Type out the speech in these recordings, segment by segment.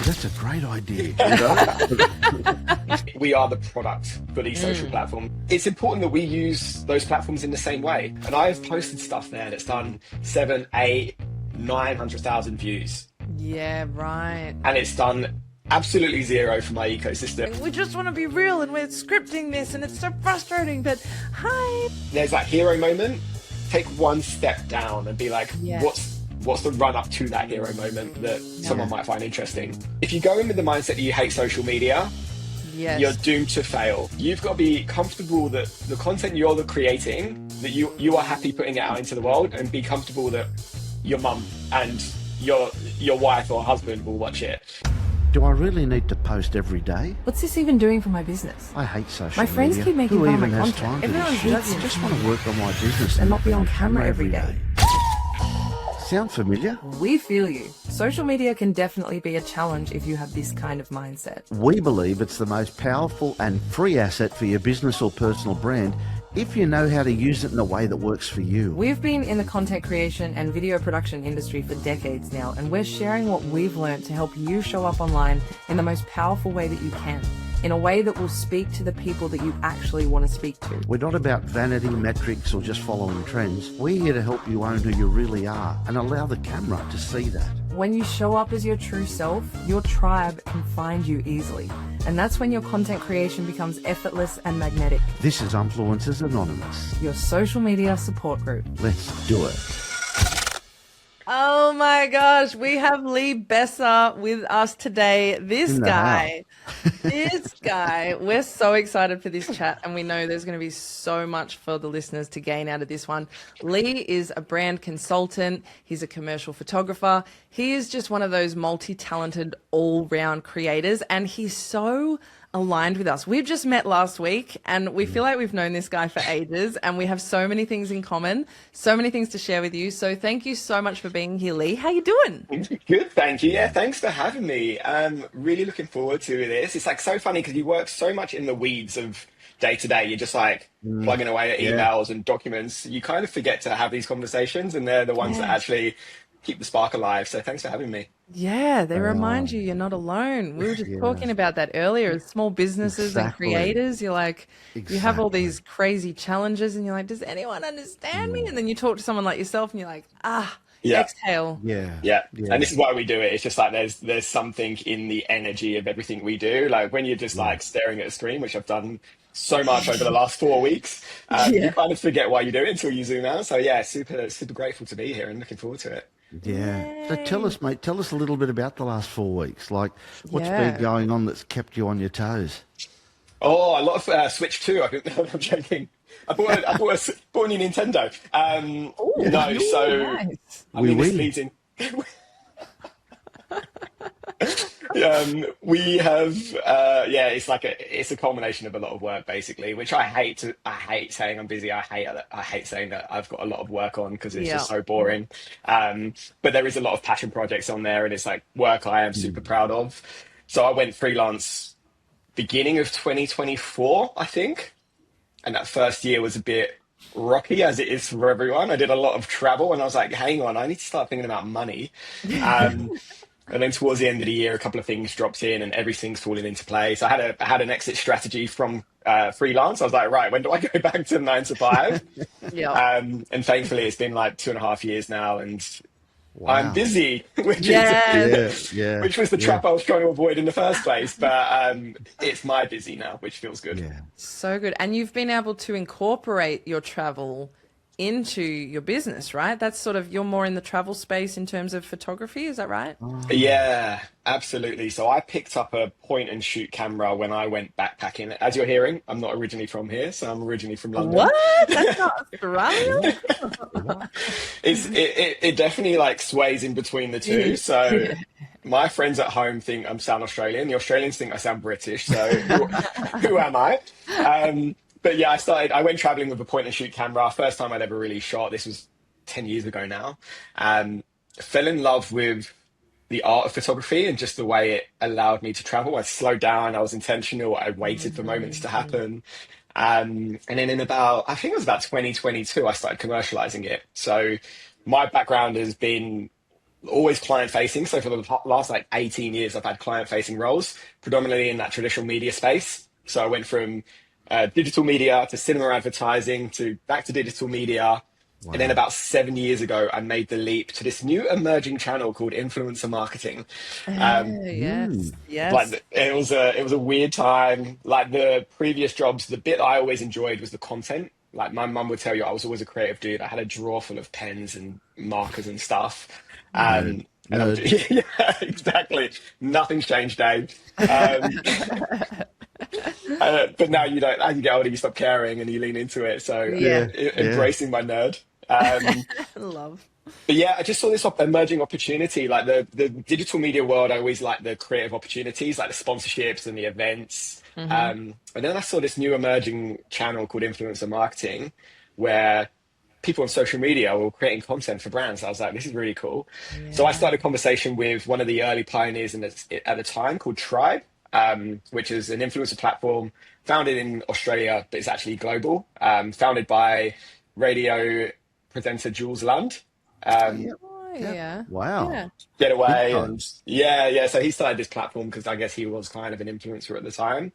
that's a great idea. You know? We are the product for these social platforms. It's important that we use those platforms in the same way. And I've posted stuff there that's done 7, 8, 900,000 views. Yeah, right. And it's done absolutely zero for my ecosystem. We just want to be real and we're scripting this and it's so frustrating, but hi. There's that hero moment. Take one step down and be like, what's the run up to that hero moment that someone might find interesting? If you go in with the mindset that you hate social media, you're doomed to fail. You've got to be comfortable that the content you're creating, that you are happy putting it out into the world, and be comfortable that your mum and your wife or husband will watch it. Do I really need to post every day? What's this even doing for my business? I hate social media. My friends keep making fun of my content. Everyone hates it. I just want to work on my business and not be on camera every day. Sound familiar? We feel you. Social media can definitely be a challenge if you have this kind of mindset. We believe it's the most powerful and free asset for your business or personal brand if you know how to use it in a way that works for you. We've been in the content creation and video production industry for decades now, and we're sharing what we've learned to help you show up online in the most powerful way that you can, in a way that will speak to the people that you actually want to speak to. We're not about vanity metrics or just following trends. We're here to help you own who you really are and allow the camera to see that. When you show up as your true self, your tribe can find you easily. And that's when your content creation becomes effortless and magnetic. This is Influencers Anonymous, your social media support group. Let's do it. Oh my gosh, we have Lee Besser with us today. This guy, we're so excited for this chat, and we know there's going to be so much for the listeners to gain out of this one. Lee is a brand consultant. He's a commercial photographer. He is just one of those multi-talented, all-round creators, and he's so aligned with us. We've just met last week and we feel like we've known this guy for ages, and we have so many things in common, so many things to share with you. So thank you so much for being here, Lee. How you doing? Good, thank you. Yeah, thanks for having me. Really looking forward to this. It's like so funny because you work so much in the weeds of day to day. You're just like plugging away at emails and documents. You kind of forget to have these conversations, and they're the ones that actually keep the spark alive. So thanks for having me. Yeah, they remind you you're not alone. We were just talking about that earlier. As small businesses and creators, you're like, you have all these crazy challenges and you're like, does anyone understand me? And then you talk to someone like yourself and you're like, exhale. Yeah. And this is why we do it. It's just like there's something in the energy of everything we do. Like when you're just like staring at a screen, which I've done so much over the last 4 weeks, you kind of forget why you do it until you zoom out. So yeah, super grateful to be here and looking forward to it. Yeah. So tell us, mate, tell us a little bit about the last 4 weeks. Like, what's been going on that's kept you on your toes? Oh, a lot of Switch 2. I'm joking. I bought a new Nintendo. Nice. I'm misleading. We have it's a culmination of a lot of work basically, which I hate saying I'm busy. I hate saying that I've got a lot of work on because it's just so boring. But there is a lot of passion projects on there, and it's like work I am super proud of. So I went freelance beginning of 2024, I think. And that first year was a bit rocky, as it is for everyone. I did a lot of travel and I was like, hang on, I need to start thinking about money. And then towards the end of the year, a couple of things dropped in and everything's falling into place. I had an exit strategy from freelance. I was like, right, when do I go back to 9 to 5? And thankfully, it's been like 2.5 years now, and I'm busy, which was the trap I was trying to avoid in the first place. But it's my busy now, which feels good. Yeah. So good. And you've been able to incorporate your travel into your business, right? That's sort of, you're more in the travel space in terms of photography, is that right? Yeah, absolutely. So I picked up a point and shoot camera when I went backpacking. As you're hearing, I'm not originally from here, so I'm originally from London. What? That's not Australia? It definitely like sways in between the two. So my friends at home think I'm South Australian. The Australians think I sound British. So who am I? But yeah, I went traveling with a point and shoot camera. First time I'd ever really shot. This was 10 years ago now. Fell in love with the art of photography and just the way it allowed me to travel. I slowed down. I was intentional. I waited for moments to happen. And then I think it was about 2022, I started commercializing it. So my background has been always client facing. So for the last like 18 years, I've had client facing roles, predominantly in that traditional media space. So I went from digital media to cinema advertising to back to digital media. Wow. And then about 7 years ago, I made the leap to this new emerging channel called influencer marketing. Yes. Like it was a weird time. Like the previous jobs, the bit that I always enjoyed was the content. Like my mum would tell you, I was always a creative dude. I had a drawer full of pens and markers and stuff. And yeah, exactly. Nothing's changed, Dave. But now you don't. As you get older, you stop caring and you lean into it. So embracing my nerd. Love. But yeah, I just saw this emerging opportunity. Like the digital media world, I always like the creative opportunities, like the sponsorships and the events. And then I saw this new emerging channel called influencer marketing, where people on social media were creating content for brands. I was like, this is really cool. Yeah. So I started a conversation with one of the early pioneers at the time called Tribe, which is an influencer platform founded in Australia, but it's actually global, founded by radio presenter Jules Lund. Wow. Getaway and so he started this platform because I guess he was kind of an influencer at the time.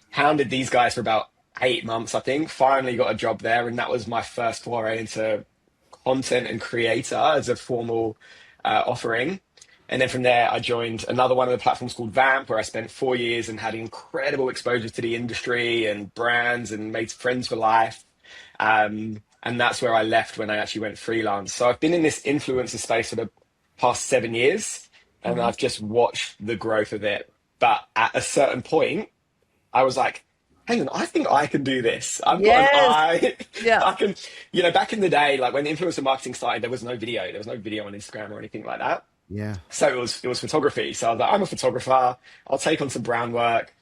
Hounded these guys for about 8 months, I think. Finally got a job there, and that was my first foray into content and creator as a formal offering. And then from there, I joined another one of the platforms called Vamp, where I spent 4 years and had incredible exposure to the industry and brands and made friends for life. And that's where I left when I actually went freelance. So I've been in this influencer space for the past 7 years, and I've just watched the growth of it. But at a certain point, I was like, hang on, I think I can do this. I've got an eye. I can, back in the day, like when influencer marketing started, there was no video. There was no video on Instagram or anything like that. Yeah. So it was photography. So I was like, I'm a photographer. I'll take on some brand work.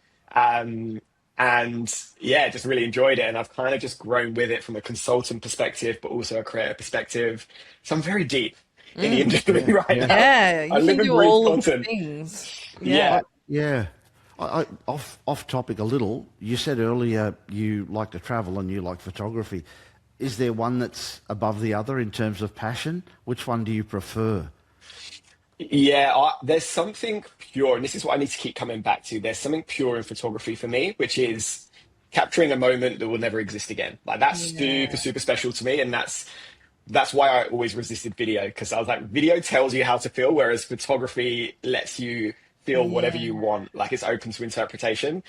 And yeah, just really enjoyed it. And I've kind of just grown with it from a consultant perspective, but also a creative perspective. So I'm very deep in the industry right now. Yeah, you can do all of the things. Yeah. Off topic a little, you said earlier you like to travel and you like photography. Is there one that's above the other in terms of passion? Which one do you prefer? Yeah, there's something pure, and this is what I need to keep coming back to. There's something pure in photography for me, which is capturing a moment that will never exist again. Like that's super, super special to me. And that's why I always resisted video, because I was like, video tells you how to feel, whereas photography lets you feel whatever you want. Like it's open to interpretation.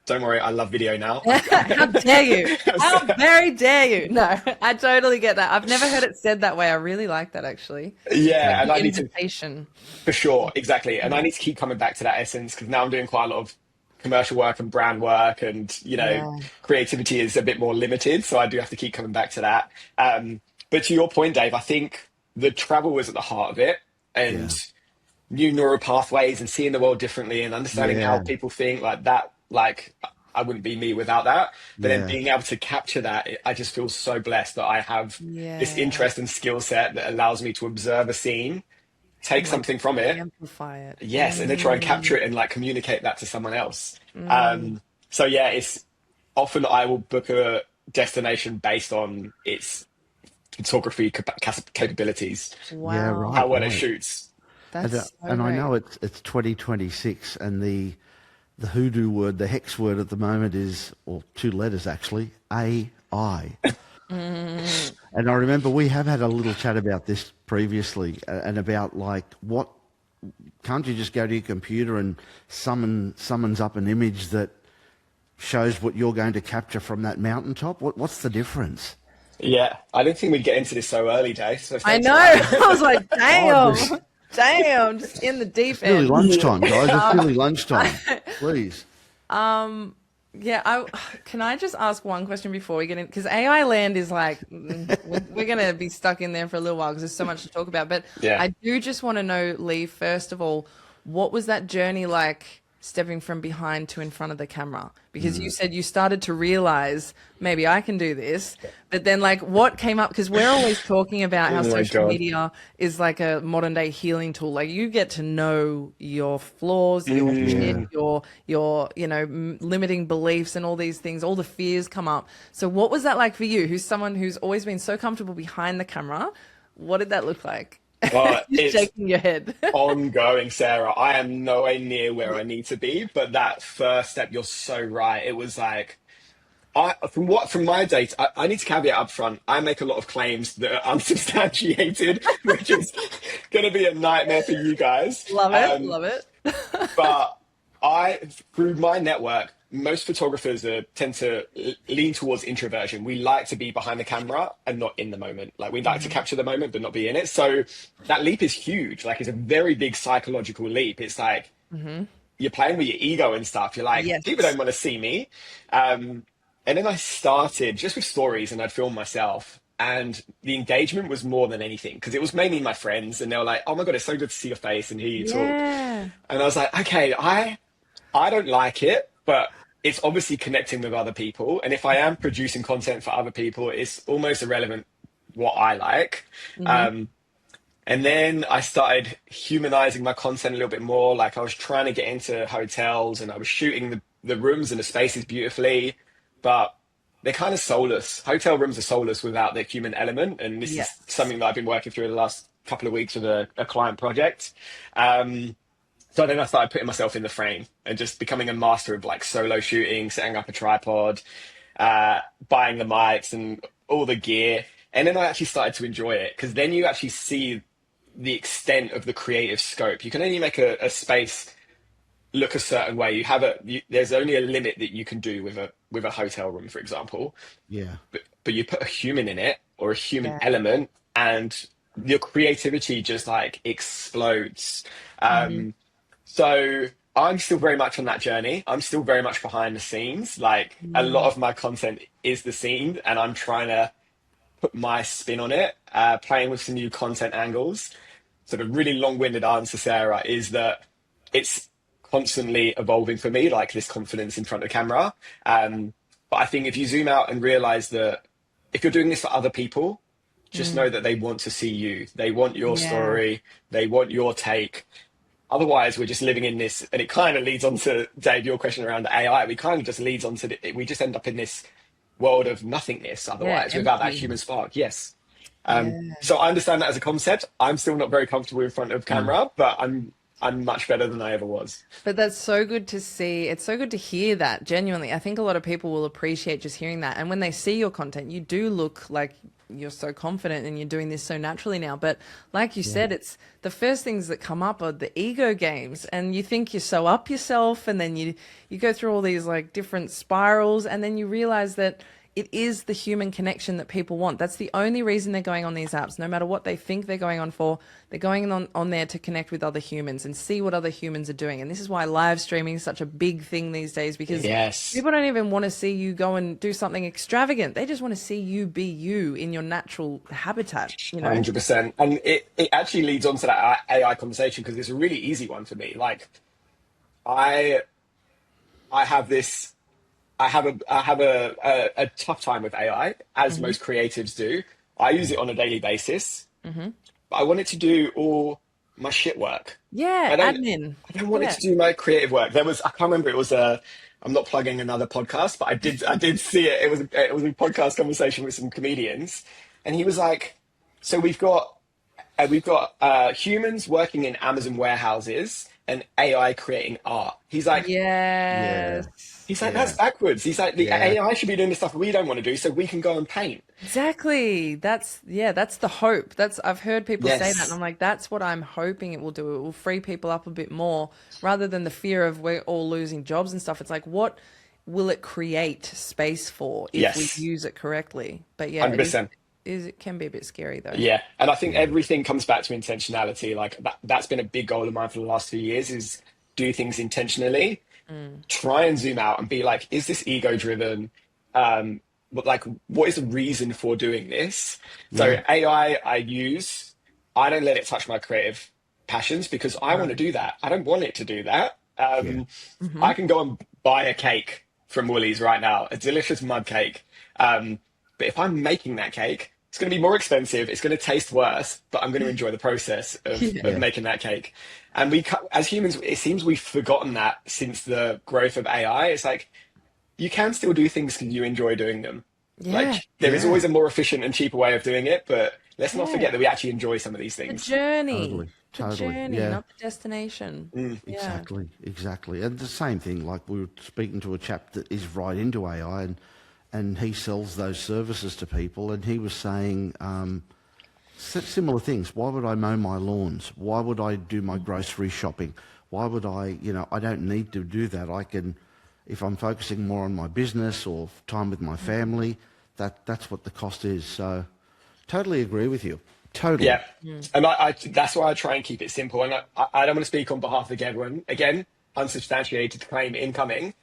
Don't worry, I love video now. How dare you? How very dare you? No, I totally get that. I've never heard it said that way. I really like that, actually. Yeah, and I need to... For sure, exactly. And I need to keep coming back to that essence, because now I'm doing quite a lot of commercial work and brand work, and, creativity is a bit more limited. So I do have to keep coming back to that. But to your point, Dave, I think the travel was at the heart of it, and new neural pathways and seeing the world differently and understanding how people think like that. Like I wouldn't be me without that. But then being able to capture that, I just feel so blessed that I have this interest and skill set that allows me to observe a scene, take something from it, amplify it. Yes, and then try and capture it and like communicate that to someone else. So yeah, it's often I will book a destination based on its photography capabilities. Wow. Yeah, right. How well it shoots. And I know it's 2026, and the hoodoo word, the hex word at the moment is, or 2 letters actually, AI. And I remember we have had a little chat about this previously, and about like, what can't you just go to your computer and summons up an image that shows what you're going to capture from that mountaintop? What's the difference? Yeah, I didn't think we'd get into this so early, Dave. So I know. I was like, damn. Damn, just in the deep end. It's really lunchtime, guys. It's really lunchtime. Please. Can I just ask one question before we get in? Because AI land is like, we're going to be stuck in there for a little while because there's so much to talk about. But I do just want to know, Lee, first of all, what was that journey like stepping from behind to in front of the camera? Because you said you started to realize maybe I can do this, but then like what came up? Because we're always talking about how social media is like a modern day healing tool. Like you get to know your flaws, your shit, your limiting beliefs and all these things, all the fears come up. So what was that like for you, who's someone who's always been so comfortable behind the camera? What did that look like? You're shaking your head. Ongoing, Sarah. I am nowhere near where I need to be, but that first step, you're so right. It was like, from my data, I need to caveat up front. I make a lot of claims that are unsubstantiated, which is going to be a nightmare for you guys. Love it, love it. But through my network, most photographers tend to lean towards introversion. We like to be behind the camera and not in the moment. Like, we like to capture the moment, but not be in it. So that leap is huge. Like, it's a very big psychological leap. It's like, you're playing with your ego and stuff. You're like, people don't want to see me. And then I started just with stories, and I'd film myself. And the engagement was more than anything, because it was mainly my friends, and they were like, oh my God, it's so good to see your face and hear you talk. And I was like, okay, I don't like it, but it's obviously connecting with other people. And if I am producing content for other people, it's almost irrelevant what I like. And then I started humanizing my content a little bit more. Like, I was trying to get into hotels, and I was shooting the rooms and the spaces beautifully, but they're kind of soulless. Hotel rooms are soulless without their human element. And this is something that I've been working through the last couple of weeks with a client project. So then I started putting myself in the frame and just becoming a master of like solo shooting, setting up a tripod, buying the mics and all the gear. And then I actually started to enjoy it, because then you actually see the extent of the creative scope. You can only make a space look a certain way. There's only a limit that you can do with a hotel room, for example. Yeah. But you put a human in it, or a human element, and your creativity just like explodes. So I'm still very much on that journey. I'm still very much behind the scenes. Like, a lot of my content is the scene, and I'm trying to put my spin on it, playing with some new content angles. So the really long-winded answer, Sarah, is that it's constantly evolving for me, like this confidence in front of the camera. But I think if you zoom out and realize that if you're doing this for other people, just know that they want to see you. They want your story. They want your take. Otherwise, we're just living in this, and it kind of leads on to, Dave, your question around the AI. We kind of just leads on to, we just end up in this world of nothingness otherwise, without that human spark. Yes. So I understand that as a concept. I'm still not very comfortable in front of camera, but I'm much better than I ever was. But that's so good to see. It's so good to hear that, genuinely. I think a lot of people will appreciate just hearing that. And when they see your content, you do look like you're so confident and you're doing this so naturally now. But like you said, it's the first things that come up are the ego games, and you think you're so up yourself, and then you go through all these like different spirals, and then you realize that it is the human connection that people want. That's the only reason they're going on these apps. No matter what they think they're going on for, they're going on there to connect with other humans and see what other humans are doing. And this is why live streaming is such a big thing these days, because people don't even want to see you go and do something extravagant. They just want to see you be you in your natural habitat, you know? 100%. And it actually leads on to that AI conversation, because it's a really easy one for me. Like, I have a tough time with AI, as most creatives do. I use it on a daily basis, but I want it to do all my shit work. Admin. I don't want it to do my creative work. I can't remember, I'm not plugging another podcast, but I did see it. It was a podcast conversation with some comedians, and he was like, so we've got humans working in Amazon warehouses and AI creating art. He's like, he's like, that's backwards. He's like, the AI should be doing the stuff we don't want to do, so we can go and paint. Exactly. That's the hope. I've heard people say that, and I'm like, that's what I'm hoping it will do. It will free people up a bit more, rather than the fear of we're all losing jobs and stuff. It's like, what will it create space for if we use it correctly? But 100%. It can be a bit scary though. Yeah. And I think everything comes back to intentionality. Like, that's been a big goal of mine for the last few years, is do things intentionally. Try and zoom out and be like, is this ego driven? But like, what is the reason for doing this? So AI I don't let it touch my creative passions, because I want to do that. I don't want it to do that. I can go and buy a cake from Woolies right now, a delicious mud cake. But if I'm making that cake, it's going to be more expensive. It's going to taste worse, but I'm going to enjoy the process of making that cake. And as humans, it seems we've forgotten that since the growth of AI. It's like, you can still do things because you enjoy doing them. Like, there is always a more efficient and cheaper way of doing it, but let's not forget that we actually enjoy some of these The things. journey. Totally. The journey, Yeah. not the destination. Exactly. And the same thing, like we were speaking to a chap that is right into AI and he sells those services to people, and he was saying similar things. Why would I mow my lawns? Why would I do my grocery shopping? Why would I, I don't need to do that. I can, if I'm focusing more on my business or time with my family, that's what the cost is. So totally agree with you. Totally. Yeah. And I that's why I try and keep it simple. And I don't want to speak on behalf of everyone. Again, unsubstantiated claim incoming.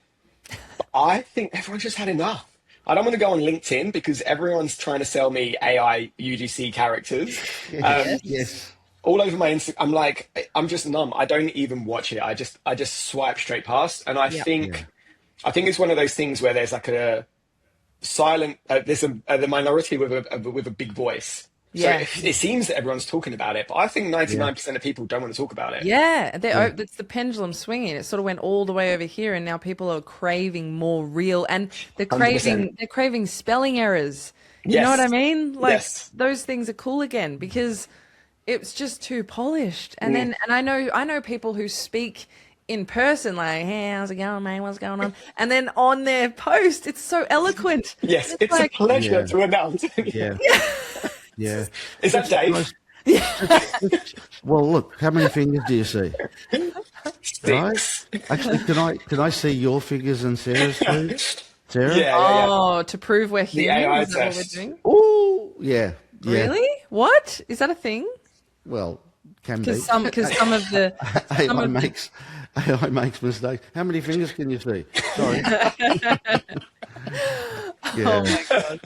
But I think everyone's just had enough. I don't want to go on LinkedIn because everyone's trying to sell me AI UGC characters. Yes. All over my Instagram. I'm like, I'm just numb. I don't even watch it. I just swipe straight past. And I think it's one of those things where there's like a silent, there's the minority with a big voice. So it seems that everyone's talking about it, but I think 99% of people don't want to talk about it. Yeah, it's the pendulum swinging. It sort of went all the way over here, and now people are craving more real, and they're craving spelling errors. You know what I mean? Like those things are cool again because it's just too polished. And then, and I know people who speak in person, like, hey, how's it going, mate? What's going on? And then on their post, it's so eloquent. Yes, it's like, a pleasure to announce. Yeah. Is that Dave? Well, look, how many fingers do you see? 6. Right? Actually, can I see your fingers and Sarah's too? Sarah? Yeah. Oh, to prove we're human? AI Is that what test. we're doing? Oh, yeah. Really? What? Is that a thing? Well, can be. Because some of the AI makes mistakes. How many fingers can you see? Sorry. Oh my god.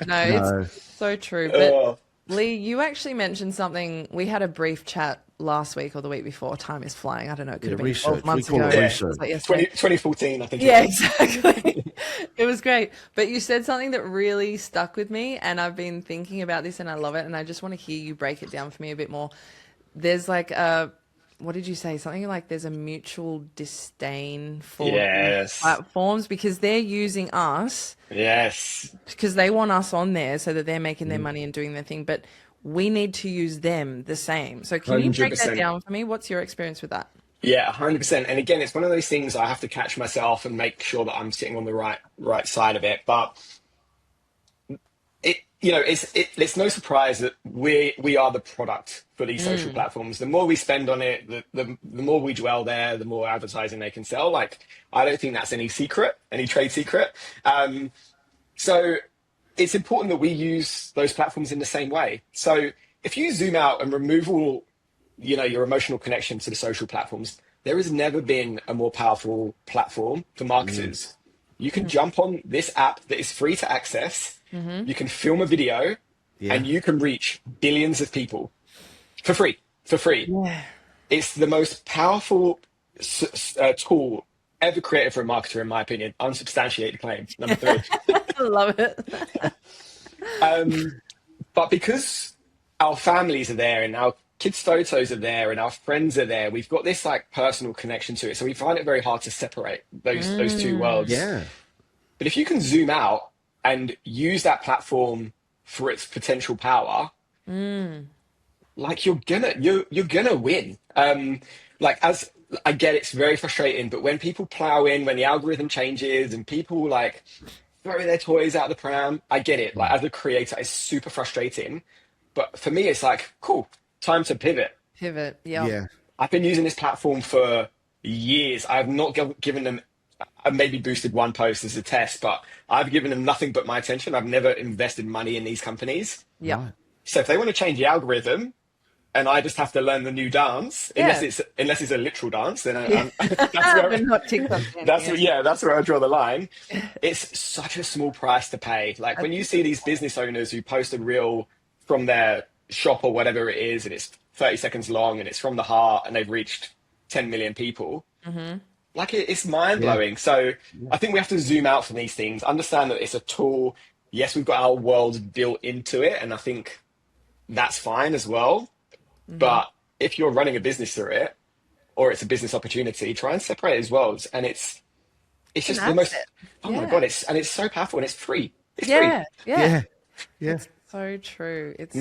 No, it's so true. But Lee, you actually mentioned something. We had a brief chat last week or the week before. Time is flying. I don't know. It could have been 12 months ago. Research. 2014, I think. Yeah, exactly. It was great. But you said something that really stuck with me, and I've been thinking about this, and I love it. And I just want to hear you break it down for me a bit more. There's like what did you say? Something like there's a mutual disdain for platforms because they're using us. Yes. Because they want us on there so that they're making their money and doing their thing. But we need to use them the same. So can you break that down for me? What's your experience with that? Yeah, 100%. And again, it's one of those things I have to catch myself and make sure that I'm sitting on the right side of it. But it's no surprise that we are the product for these social platforms. The more we spend on it, the more we dwell there, the more advertising they can sell. Like, I don't think that's any trade secret. So it's important that we use those platforms in the same way. So if you zoom out and remove all, your emotional connection to the social platforms, there has never been a more powerful platform for marketers. You can jump on this app that is free to access. You can film a video and you can reach billions of people for free. Yeah. It's the most powerful tool ever created for a marketer, in my opinion. Unsubstantiated claim, number 3. I love it. But because our families are there and our kids' photos are there and our friends are there, we've got this like personal connection to it. So we find it very hard to separate those two worlds. Yeah. But if you can zoom out and use that platform for its potential power, like you're gonna win. As I get, it's very frustrating, but when people plow in, when the algorithm changes and people like throw their toys out the pram, I get it. Like, as a creator, it's super frustrating. But for me, it's like, cool, time to pivot. Yeah. I've been using this platform for years. I have not given them, I maybe boosted one post as a test, but I've given them nothing but my attention. I've never invested money in these companies. Yeah. Right. So if they want to change the algorithm and I just have to learn the new dance, unless it's a literal dance, then that's where I draw the line. It's such a small price to pay. Like, when you see these business owners who post a reel from their shop or whatever it is, and it's 30 seconds long and it's from the heart and they've reached 10 million people. Like, it's mind-blowing. Yeah. So I think we have to zoom out from these things, understand that it's a tool. Yes, we've got our world built into it, and I think that's fine as well. But if you're running a business through it, or it's a business opportunity, try and separate those worlds. And it's just the most, my God, it's so powerful and it's free. It's free. Yeah. It's so true. It's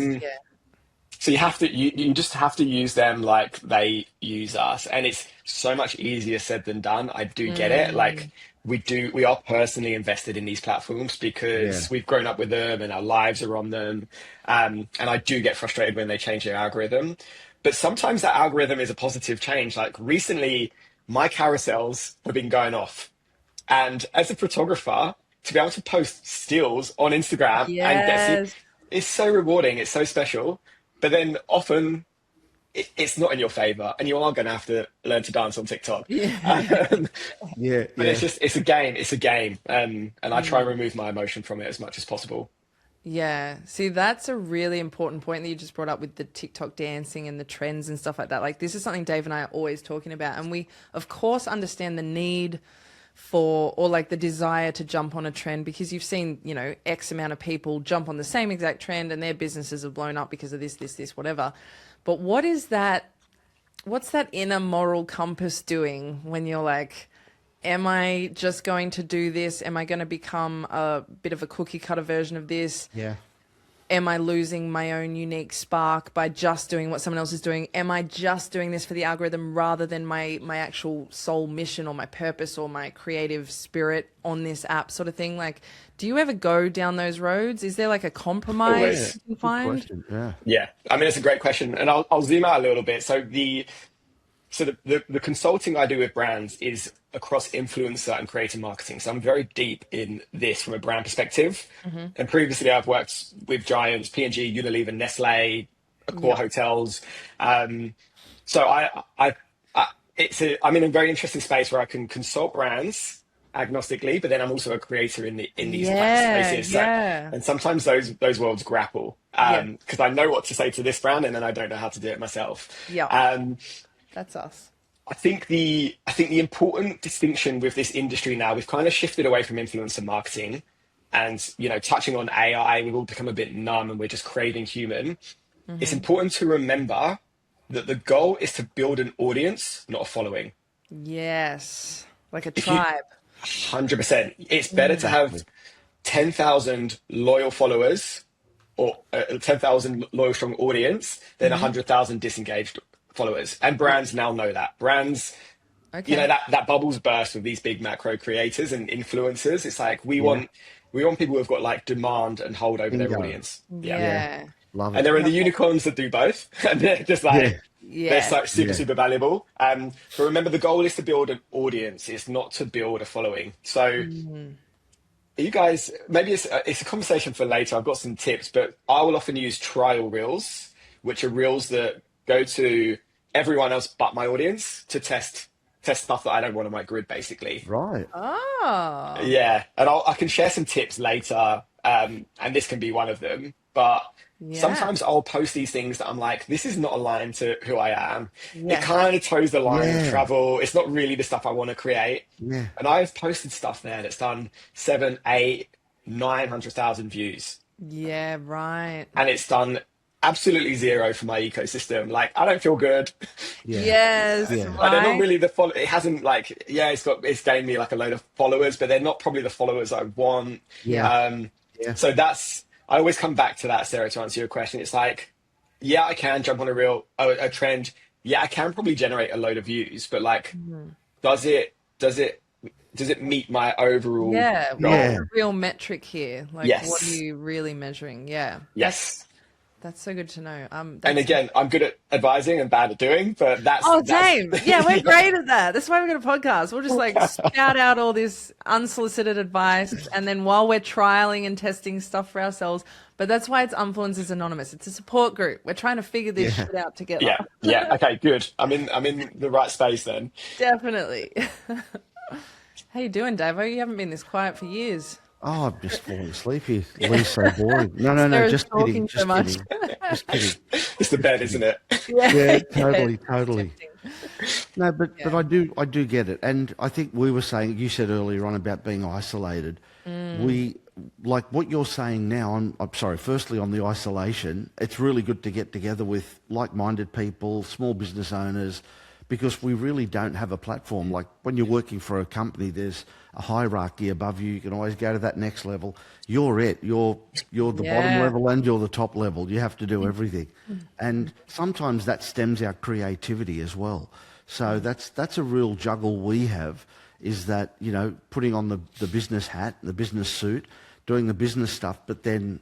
So you just have to use them like they use us. And it's so much easier said than done. I do get it. Like we are personally invested in these platforms Yeah. because we've grown up with them and our lives are on them. And I do get frustrated when they change their algorithm. But sometimes that algorithm is a positive change. Like recently, my carousels have been going off. And as a photographer, to be able to post stills on Instagram and get Yes. it's so rewarding. It's so special. But then often it's not in your favor, and you are going to have to learn to dance on TikTok. Yeah. Yeah. But Yeah. it's a game. It's a game, and I try and remove my emotion from it as much as possible. Yeah. See, that's a really important point that you just brought up with the TikTok dancing and the trends and stuff like that. Like, this is something Dave and I are always talking about. And we, of course, understand the need for, or like the desire to jump on a trend, because you've seen, you know, X amount of people jump on the same exact trend and their businesses have blown up because of this, whatever. But what's that inner moral compass doing when you're like, am I just going to do this? Am I going to become a bit of a cookie cutter version of this? Yeah. Am I losing my own unique spark by just doing what someone else is doing? Am I just doing this for the algorithm rather than my actual soul mission or my purpose or my creative spirit on this app, sort of thing? Like, do you ever go down those roads? Is there like a compromise Always. you can find? Question. Yeah. Yeah, I mean it's a great question, and I'll zoom out a little bit. So the consulting I do with brands is across influencer and creator marketing. So I'm very deep in this from a brand perspective. And previously I've worked with giants, P&G, Unilever, Nestle, Accor Hotels. So I'm in a very interesting space where I can consult brands agnostically, but then I'm also a creator in these spaces. So, and sometimes those worlds grapple because I know what to say to this brand and then I don't know how to do it myself. That's us. I think the important distinction with this industry now, we've kind of shifted away from influencer marketing and, you know, touching on AI, we've all become a bit numb and we're just craving human. It's important to remember that the goal is to build an audience, not a following. Yes. Like a tribe. 100%. It's better to have 10,000 loyal followers or 10,000 loyal strong audience than 100,000 disengaged followers. And brands now know that. Brands, you know, that bubbles burst with these big macro creators and influencers. It's like we want people who've got like demand and hold over their audience. Yeah. Love it. And there are the unicorns that do both. And they're just like they're so super valuable. But remember, the goal is to build an audience. It's not to build a following. So you guys, maybe it's a conversation for later. I've got some tips, but I will often use trial reels, which are reels that go to everyone else but my audience to test stuff that I don't want on my grid, basically. Right. Oh. Yeah, and I can share some tips later, and this can be one of them. But sometimes I'll post these things that I'm like, this is not aligned to who I am. It kind of toes the line of travel. It's not really the stuff I want to create. Yeah. And I've posted stuff there that's done 7, 8, 900,000 views. Yeah, right. And it's done absolutely zero for my ecosystem. Like, I don't feel good. Yeah. Yes. Yeah. Right. Like, they're not really it hasn't like, it's gained me like a load of followers, but they're not probably the followers I want. So I always come back to that, Sarah, to answer your question. It's like, I can jump on a trend. Yeah, I can probably generate a load of views, but like, does it meet my overall goal? What's the real metric here? Like, Yes. what are you really measuring? Yeah. Yes. That's so good to know. And again, I'm good at advising and bad at doing, but that's... same. Yeah, we're great at that. That's why we've got a podcast. We'll just like spout out all this unsolicited advice, and then while we're trialing and testing stuff for ourselves, but that's why it's Influencers Anonymous. It's a support group. We're trying to figure this shit out together. Yeah. Okay, good. I'm in the right space then. Definitely. How you doing, Davo? You haven't been this quiet for years. Oh, I'm just falling asleep here. Lee's so boring. No, Sarah's just talking kidding. so much. Just kidding. It's the bed, isn't it? Yeah, totally. No, but I do get it. And I think we were saying, you said earlier on about being isolated. We, like what you're saying now, I'm sorry, firstly on the isolation, it's really good to get together with like-minded people, small business owners, because we really don't have a platform. Like when you're working for a company, there's a hierarchy above you. You can always go to that next level. You're it. You're the bottom level and you're the top level. You have to do everything. And sometimes that stems our creativity as well. So that's a real juggle we have, is that, you know, putting on the business hat, the business suit, doing the business stuff, but then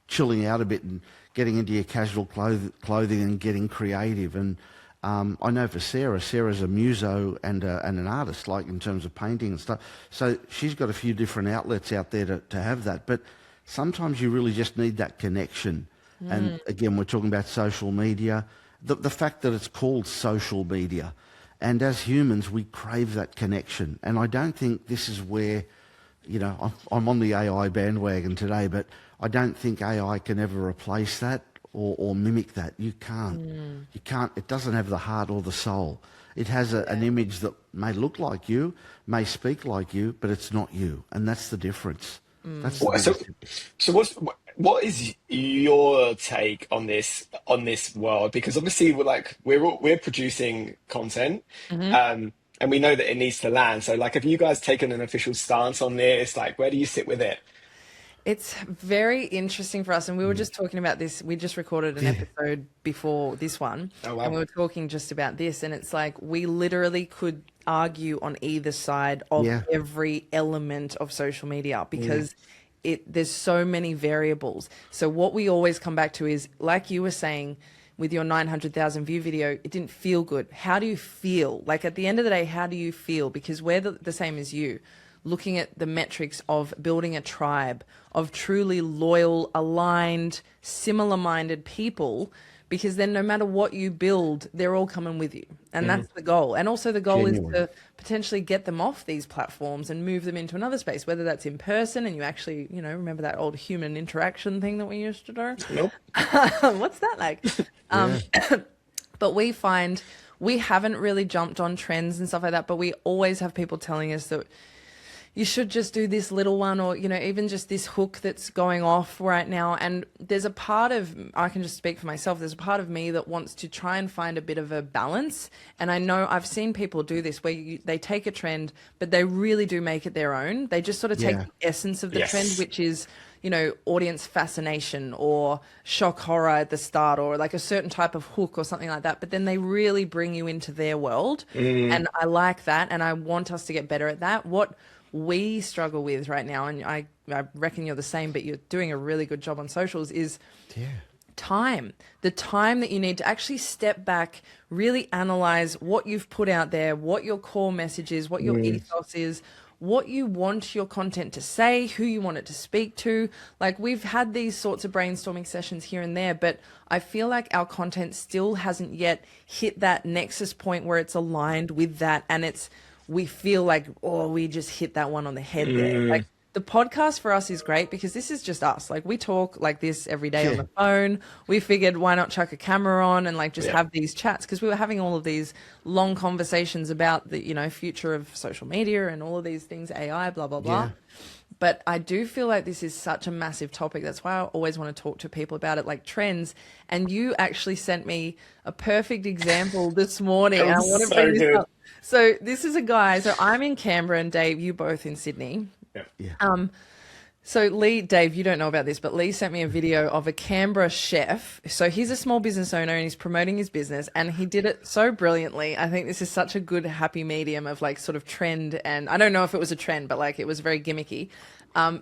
chilling out a bit and getting into your casual clothing and getting creative. And I know for Sarah's a muso and an artist, like in terms of painting and stuff. So she's got a few different outlets out there to have that. But sometimes you really just need that connection. And again, we're talking about social media. The fact that it's called social media. And as humans, we crave that connection. And I don't think this is where, you know, I'm on the AI bandwagon today, but I don't think AI can ever replace that or mimic that. You can't. You can't. It doesn't have the heart or the soul. It has an image that may look like you, may speak like you, but it's not you. And that's the difference. That's the so what is your take on this world? Because obviously we're producing content, and we know that it needs to land. So like, have you guys taken an official stance on this? Like, where do you sit with it? It's very interesting for us, and we were just talking about this. We just recorded an episode before this one, and we were talking just about this, and it's like we literally could argue on either side of every element of social media, because there's so many variables. So what we always come back to is, like you were saying, with your 900,000 view video, it didn't feel good. How do you feel? Like at the end of the day, how do you feel? Because we're the same as you. Looking at the metrics of building a tribe of truly loyal, aligned, similar-minded people, because then no matter what you build, they're all coming with you. And that's the goal. And also the goal is to potentially get them off these platforms and move them into another space, whether that's in person and you actually, you know, remember that old human interaction thing that we used to do? Nope. What's that like? But we find we haven't really jumped on trends and stuff like that, but we always have people telling us that you should just do this little one, or, you know, even just this hook that's going off right now. And there's a part of, I can just speak for myself, there's a part of me that wants to try and find a bit of a balance. And I know I've seen people do this where they take a trend, but they really do make it their own. They just sort of take the essence of the trend, which is, you know, audience fascination or shock horror at the start, or like a certain type of hook or something like that. But then they really bring you into their world. And I like that. And I want us to get better at that. What we struggle with right now, and I reckon you're the same, but you're doing a really good job on socials, is time. The time that you need to actually step back, really analyze what you've put out there, what your core message is, what your ethos is, what you want your content to say, who you want it to speak to. Like, we've had these sorts of brainstorming sessions here and there, but I feel like our content still hasn't yet hit that nexus point where it's aligned with that, and we feel like, oh, we just hit that one on the head there. Like, the podcast for us is great because this is just us. Like, we talk like this every day on the phone. We figured, why not chuck a camera on and like just have these chats? Because we were having all of these long conversations about the, you know, future of social media and all of these things, AI, blah, blah, blah. But I do feel like this is such a massive topic. That's why I always want to talk to people about it, like trends. And you actually sent me a perfect example this morning. I want to bring this up. So this is a guy. So I'm in Canberra, and Dave, you both in Sydney. So Lee, Dave, you don't know about this, but Lee sent me a video of a Canberra chef. So he's a small business owner and he's promoting his business, and he did it so brilliantly. I think this is such a good, happy medium of like sort of trend. And I don't know if it was a trend, but like it was very gimmicky.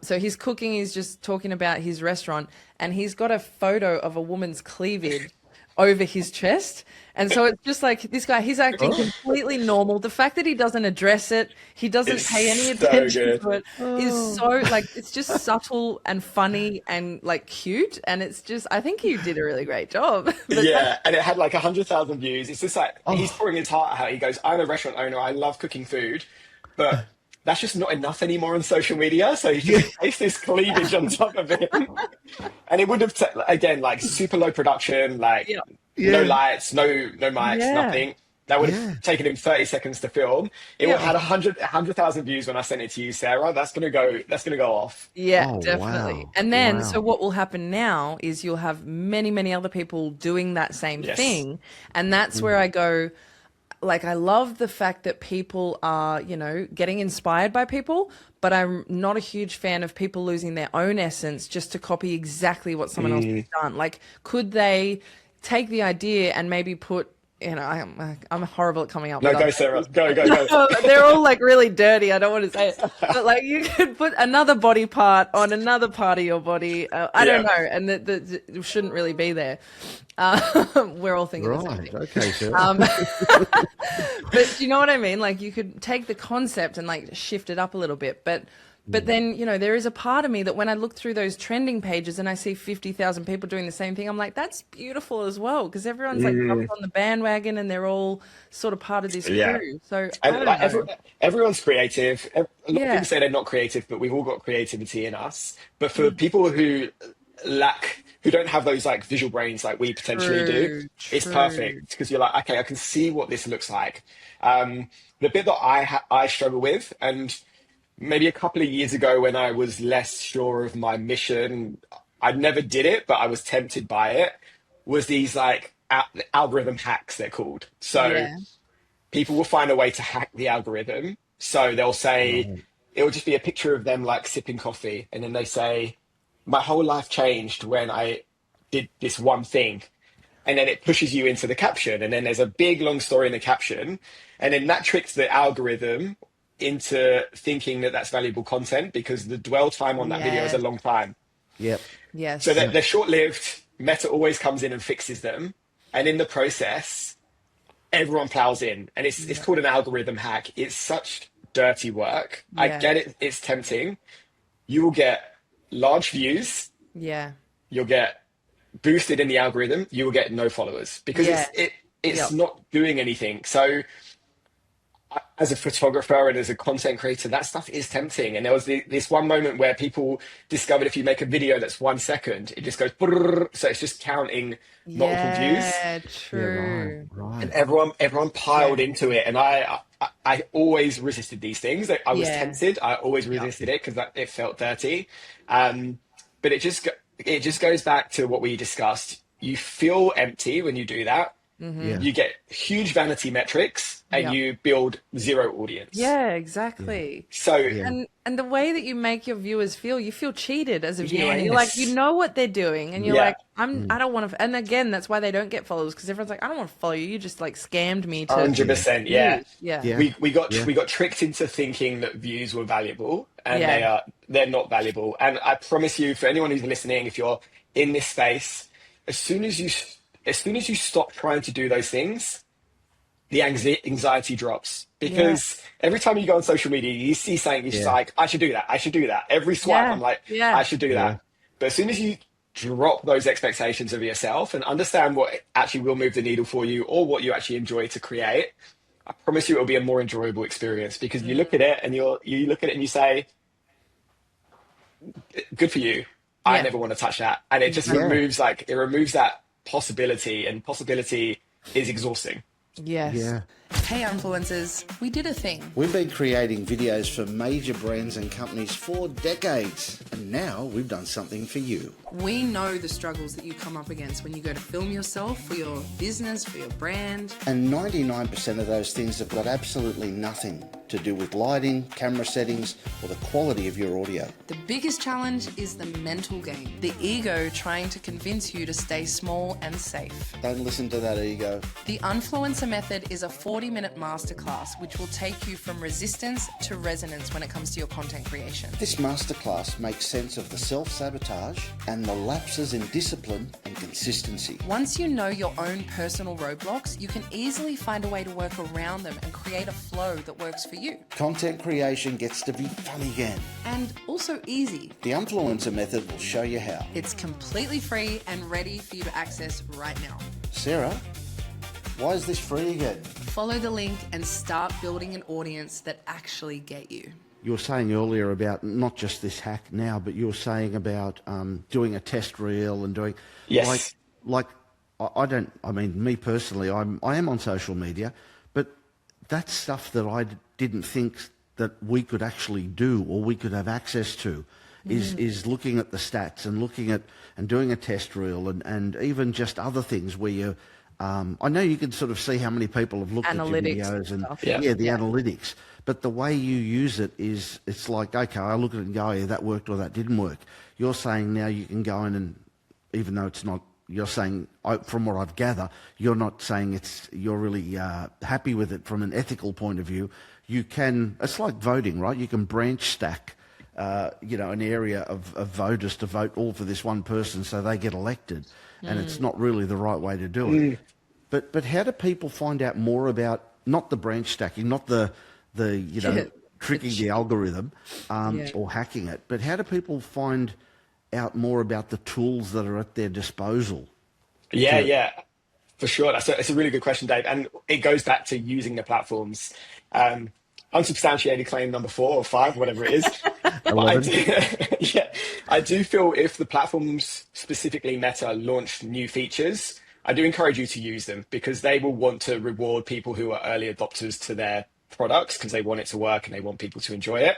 So he's cooking, he's just talking about his restaurant, and he's got a photo of a woman's cleavage over his chest. And so it's just like this guy, he's acting completely normal. The fact that he doesn't address it, he doesn't pay any attention to it, is so like, it's just subtle and funny and like cute. And it's just, I think he did a really great job. And it had like 100,000 views. It's just like, he's pouring his heart out. He goes, I'm a restaurant owner, I love cooking food, but that's just not enough anymore on social media. So he just placed this cleavage on top of it. And it would have, again, like super low production, like no lights, no mics, nothing. That would have taken him 30 seconds to film. It would have had 100,000 views when I sent it to you, Sarah. That's gonna go off. Yeah, definitely. Wow. And then, so what will happen now is you'll have many, many other people doing that same thing. And that's where I go, like, I love the fact that people are, you know, getting inspired by people, but I'm not a huge fan of people losing their own essence just to copy exactly what someone else has done. Like, could they take the idea and maybe put, you know, I'm horrible at coming up with go, Sarah. Go. They're all like really dirty. I don't want to say it, but like you could put another body part on another part of your body. I don't know, and it shouldn't really be there. We're all thinking the same thing. Okay, Sarah. But do you know what I mean? Like, you could take the concept and like shift it up a little bit, but then, you know, there is a part of me that when I look through those trending pages and I see 50,000 people doing the same thing, I'm like, that's beautiful as well, because everyone's like jumped on the bandwagon and they're all sort of part of this crew. So everyone's creative. A lot of people say they're not creative, but we've all got creativity in us. But for people who don't have those like visual brains like we potentially do, it's perfect, because you're like, okay, I can see what this looks like. The bit that I struggle with, and maybe a couple of years ago when I was less sure of my mission, I never did it, but I was tempted by it, was these like algorithm hacks, they're called. So people will find a way to hack the algorithm. So they'll say, it will just be a picture of them like sipping coffee. And then they say, my whole life changed when I did this one thing. And then it pushes you into the caption. And then there's a big long story in the caption. And then that tricks the algorithm into thinking that that's valuable content, because the dwell time on that video is a long time. Yep. Yes. So they're short-lived. Meta always comes in and fixes them. And in the process, everyone plows in. And it's called an algorithm hack. It's such dirty work. I get it. It's tempting. You will get large views. Yeah. You'll get boosted in the algorithm. You will get no followers, because it's not doing anything. So as a photographer and as a content creator, that stuff is tempting. And there was this one moment where people discovered if you make a video that's 1 second, it just goes, so it's just counting multiple views. Yeah, true. Yeah, right. And everyone piled into it. And I always resisted these things. I was tempted. I always resisted it because it felt dirty. But it just goes back to what we discussed. You feel empty when you do that. You get huge vanity metrics and you build zero audience. Yeah, exactly. So and the way that you make your viewers feel, you feel cheated as a viewer. You're like, you know what they're doing, and you're like, I don't want to. And again, that's why they don't get followers, because everyone's like, I don't want to follow you. You just like scammed me. 100%. Yeah. We got tricked into thinking that views were valuable, and they're not valuable. And I promise you, for anyone who's listening, if you're in this space, as soon as you stop trying to do those things, the anxiety drops, because every time you go on social media, you see something, you're just like, I should do that. Every swipe, I'm like, I should do that. But as soon as you drop those expectations of yourself and understand what actually will move the needle for you, or what you actually enjoy to create, I promise you it will be a more enjoyable experience, because you look at it and you look at it and you say, good for you. I never want to touch that. And it just removes that possibility, and possibility is exhausting. Yes. Yeah. Hey influencers, we did a thing. We've been creating videos for major brands and companies for decades, and now we've done something for you. We know the struggles that you come up against when you go to film yourself for your business, for your brand. And 99% of those things have got absolutely nothing to do with lighting, camera settings, or the quality of your audio. The biggest challenge is the mental game, the ego trying to convince you to stay small and safe. Don't listen to that ego. The Influencer Method is a 40-minute masterclass which will take you from resistance to resonance when it comes to your content creation. This masterclass makes sense of the self-sabotage and the lapses in discipline and consistency. Once you know your own personal roadblocks, you can easily find a way to work around them and create a flow that works for you. Content creation gets to be fun again. And also easy. The Influencer Method will show you how. It's completely free and ready for you to access right now. Sarah, why is this free again? Follow the link and start building an audience that actually get you. You were saying earlier about not just this hack now, but you were saying about doing a test reel and doing... Yes. Me personally, I am on social media, but that's stuff that I didn't think that we could actually do or we could have access to. Is looking at the stats and looking at and doing a test reel and even just other things where you I know you can sort of see how many people have looked Analytics at your videos and stuff. the analytics. But the way you use it is, it's like, okay, I look at it and go, yeah, that worked or that didn't work. You're saying now you can go in and, even though it's not, you're saying, from what I've gathered, you're not saying you're really happy with it from an ethical point of view. You can, it's like voting, right? You can branch stack, an area of voters to vote all for this one person so they get elected. And it's not really the right way to do it. But how do people find out more about, not the branch stacking, not the tricking the algorithm or hacking it, but how do people find out more about the tools that are at their disposal? Yeah, for sure. It's a really good question, Dave. And it goes back to using the platforms. Unsubstantiated claim number 4 or 5, whatever it is. I do feel if the platforms, specifically Meta, launch new features, I do encourage you to use them, because they will want to reward people who are early adopters to their products, because they want it to work and they want people to enjoy it.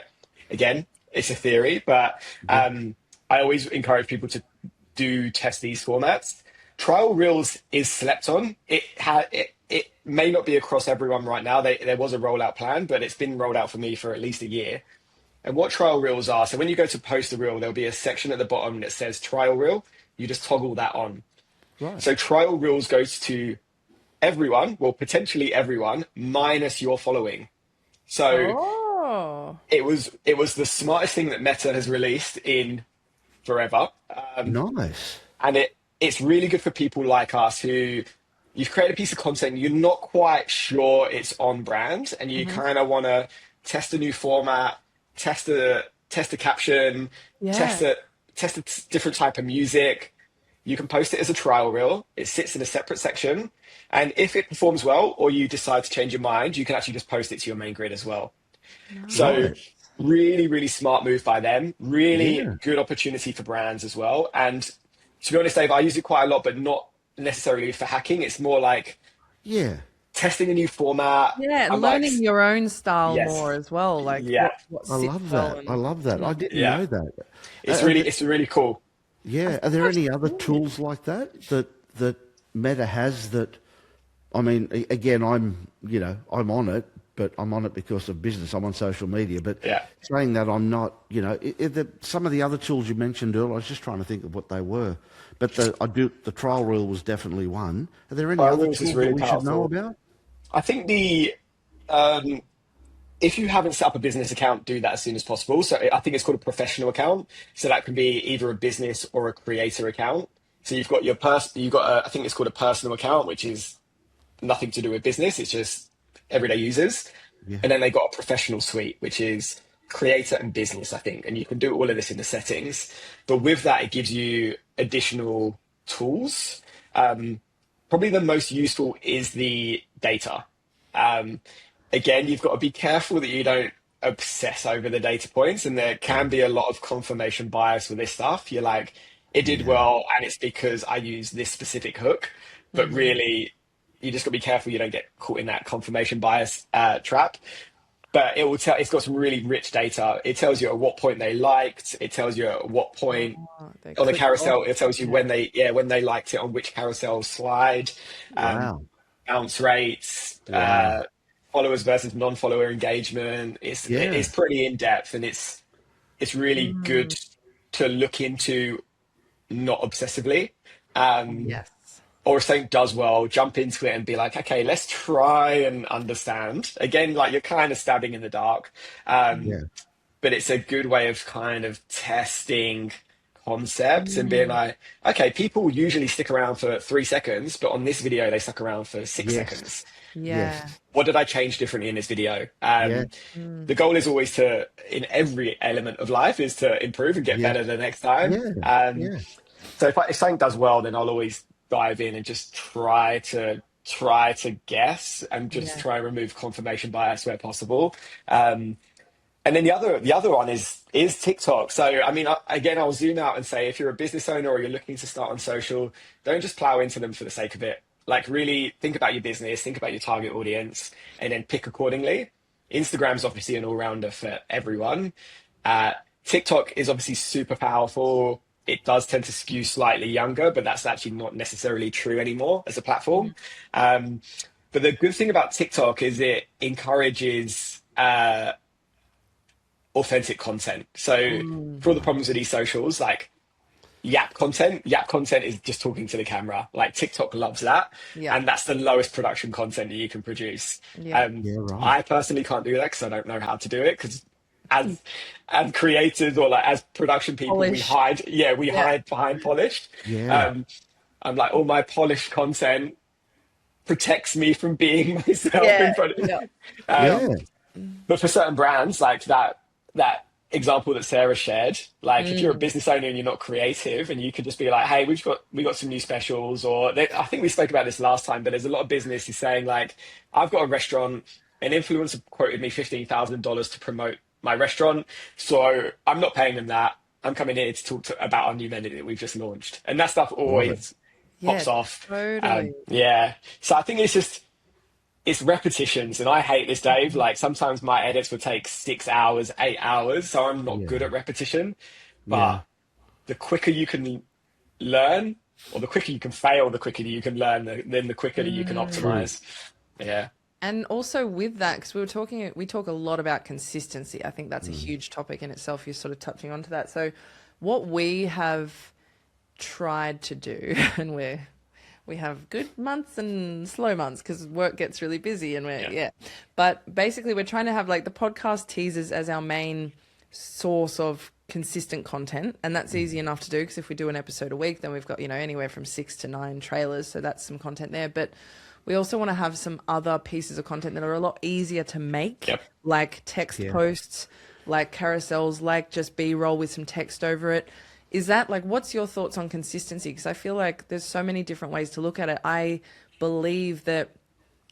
Again, it's a theory, but I always encourage people to test these formats. Trial Reels is slept on. It may not be across everyone right now. There was a rollout plan, but it's been rolled out for me for at least a year. And what trial reels are, so when you go to post a reel, there'll be a section at the bottom that says trial reel. You just toggle that on. Right. So trial reels goes to everyone, well, potentially everyone, minus your following. So it was the smartest thing that Meta has released in forever. Nice. And it's really good for people like us who, you've created a piece of content, you're not quite sure it's on brand, and you kind of want to test a new format, test a caption, test a different type of music. You can post it as a trial reel. It sits in a separate section. And if it performs well, or you decide to change your mind, you can actually just post it to your main grid as well. Nice. So really, really smart move by them. Really good opportunity for brands as well. And to be honest, Dave, I use it quite a lot, but not necessarily for hacking. It's more like testing a new format. Yeah, and learning your own style more as well. Like what I love that. I love that. I didn't know that. It's really cool. Yeah. Are there any other tools like that Meta has that, I mean, again, I'm on it, but I'm on it because of business. I'm on social media, but saying that, I'm not, some of the other tools you mentioned earlier, I was just trying to think of what they were, but the trial reel was definitely one. Are there any other tools that we should know about? I think if you haven't set up a business account, do that as soon as possible. So I think it's called a professional account. So that can be either a business or a creator account. So you've got I think it's called a personal account, which is nothing to do with business. It's just everyday users. Yeah. And then they got a professional suite, which is creator and business, I think. And you can do all of this in the settings. But with that, it gives you additional tools. Probably the most useful is the data. Again, you've got to be careful that you don't obsess over the data points, and there can be a lot of confirmation bias with this stuff. You're like, it did well, and it's because I used this specific hook. But really, you just got to be careful you don't get caught in that confirmation bias trap. But it's got some really rich data. It tells you at what point they liked. It tells you at what point on the carousel. It tells you when they liked it on which carousel slide, bounce rates, followers versus non-follower engagement. It's pretty in depth, and it's really good to look into, not obsessively. Or if something does well, jump into it and be like, okay, let's try and understand. Again, like, you're kind of stabbing in the dark. But it's a good way of kind of testing concepts and being like, okay, people usually stick around for 3 seconds, but on this video, they stuck around for 6 seconds. What did I change differently in this video? The goal is always in every element of life, is to improve and get better the next time. So if something does well, then I'll always dive in and just try to guess and just try and remove confirmation bias where possible. And then the other one is TikTok. So, I mean, again, I'll zoom out and say, if you're a business owner or you're looking to start on social, don't just plow into them for the sake of it. Like, really think about your business, think about your target audience, and then pick accordingly. Instagram's obviously an all-rounder for everyone. TikTok is obviously super powerful. it does tend to skew slightly younger, but that's actually not necessarily true anymore as a platform. But the good thing about TikTok is it encourages authentic content. So for all the problems with these socials, like yap content is just talking to the camera. Like TikTok loves that. And that's the lowest production content that you can produce. Right. I personally can't do that because I don't know how to do it, because as creators or like as production people, we hide behind polished. I'm like, all my polished content protects me from being myself in front of but for certain brands, like that example that Sarah shared, like if you're a business owner and you're not creative, and you could just be like, hey, we got some new specials, or I think we spoke about this last time, but there's a lot of business is saying like, I've got a restaurant, an influencer quoted me $15,000 to promote my restaurant, so I'm not paying them that. I'm coming here to talk about our new menu that we've just launched, and that stuff always pops off. Totally. So I think it's repetitions, and I hate this, Dave. Like sometimes my edits would take 6 hours, 8 hours, so I'm not good at repetition. But the quicker you can learn, or the quicker you can fail, the quicker you can learn, then the quicker you can optimize. And also with that, because we talk a lot about consistency. I think that's a huge topic in itself. You're sort of touching onto that. So what we have tried to do, and we have good months and slow months because work gets really busy, and but basically we're trying to have like the podcast teasers as our main source of consistent content, and that's easy enough to do because if we do an episode a week, then we've got, you know, anywhere from 6 to 9 trailers, so that's some content there. But we also want to have some other pieces of content that are a lot easier to make, like text posts, like carousels, like just B-roll with some text over it. Is that like, what's your thoughts on consistency? Because I feel like there's so many different ways to look at it. I believe that,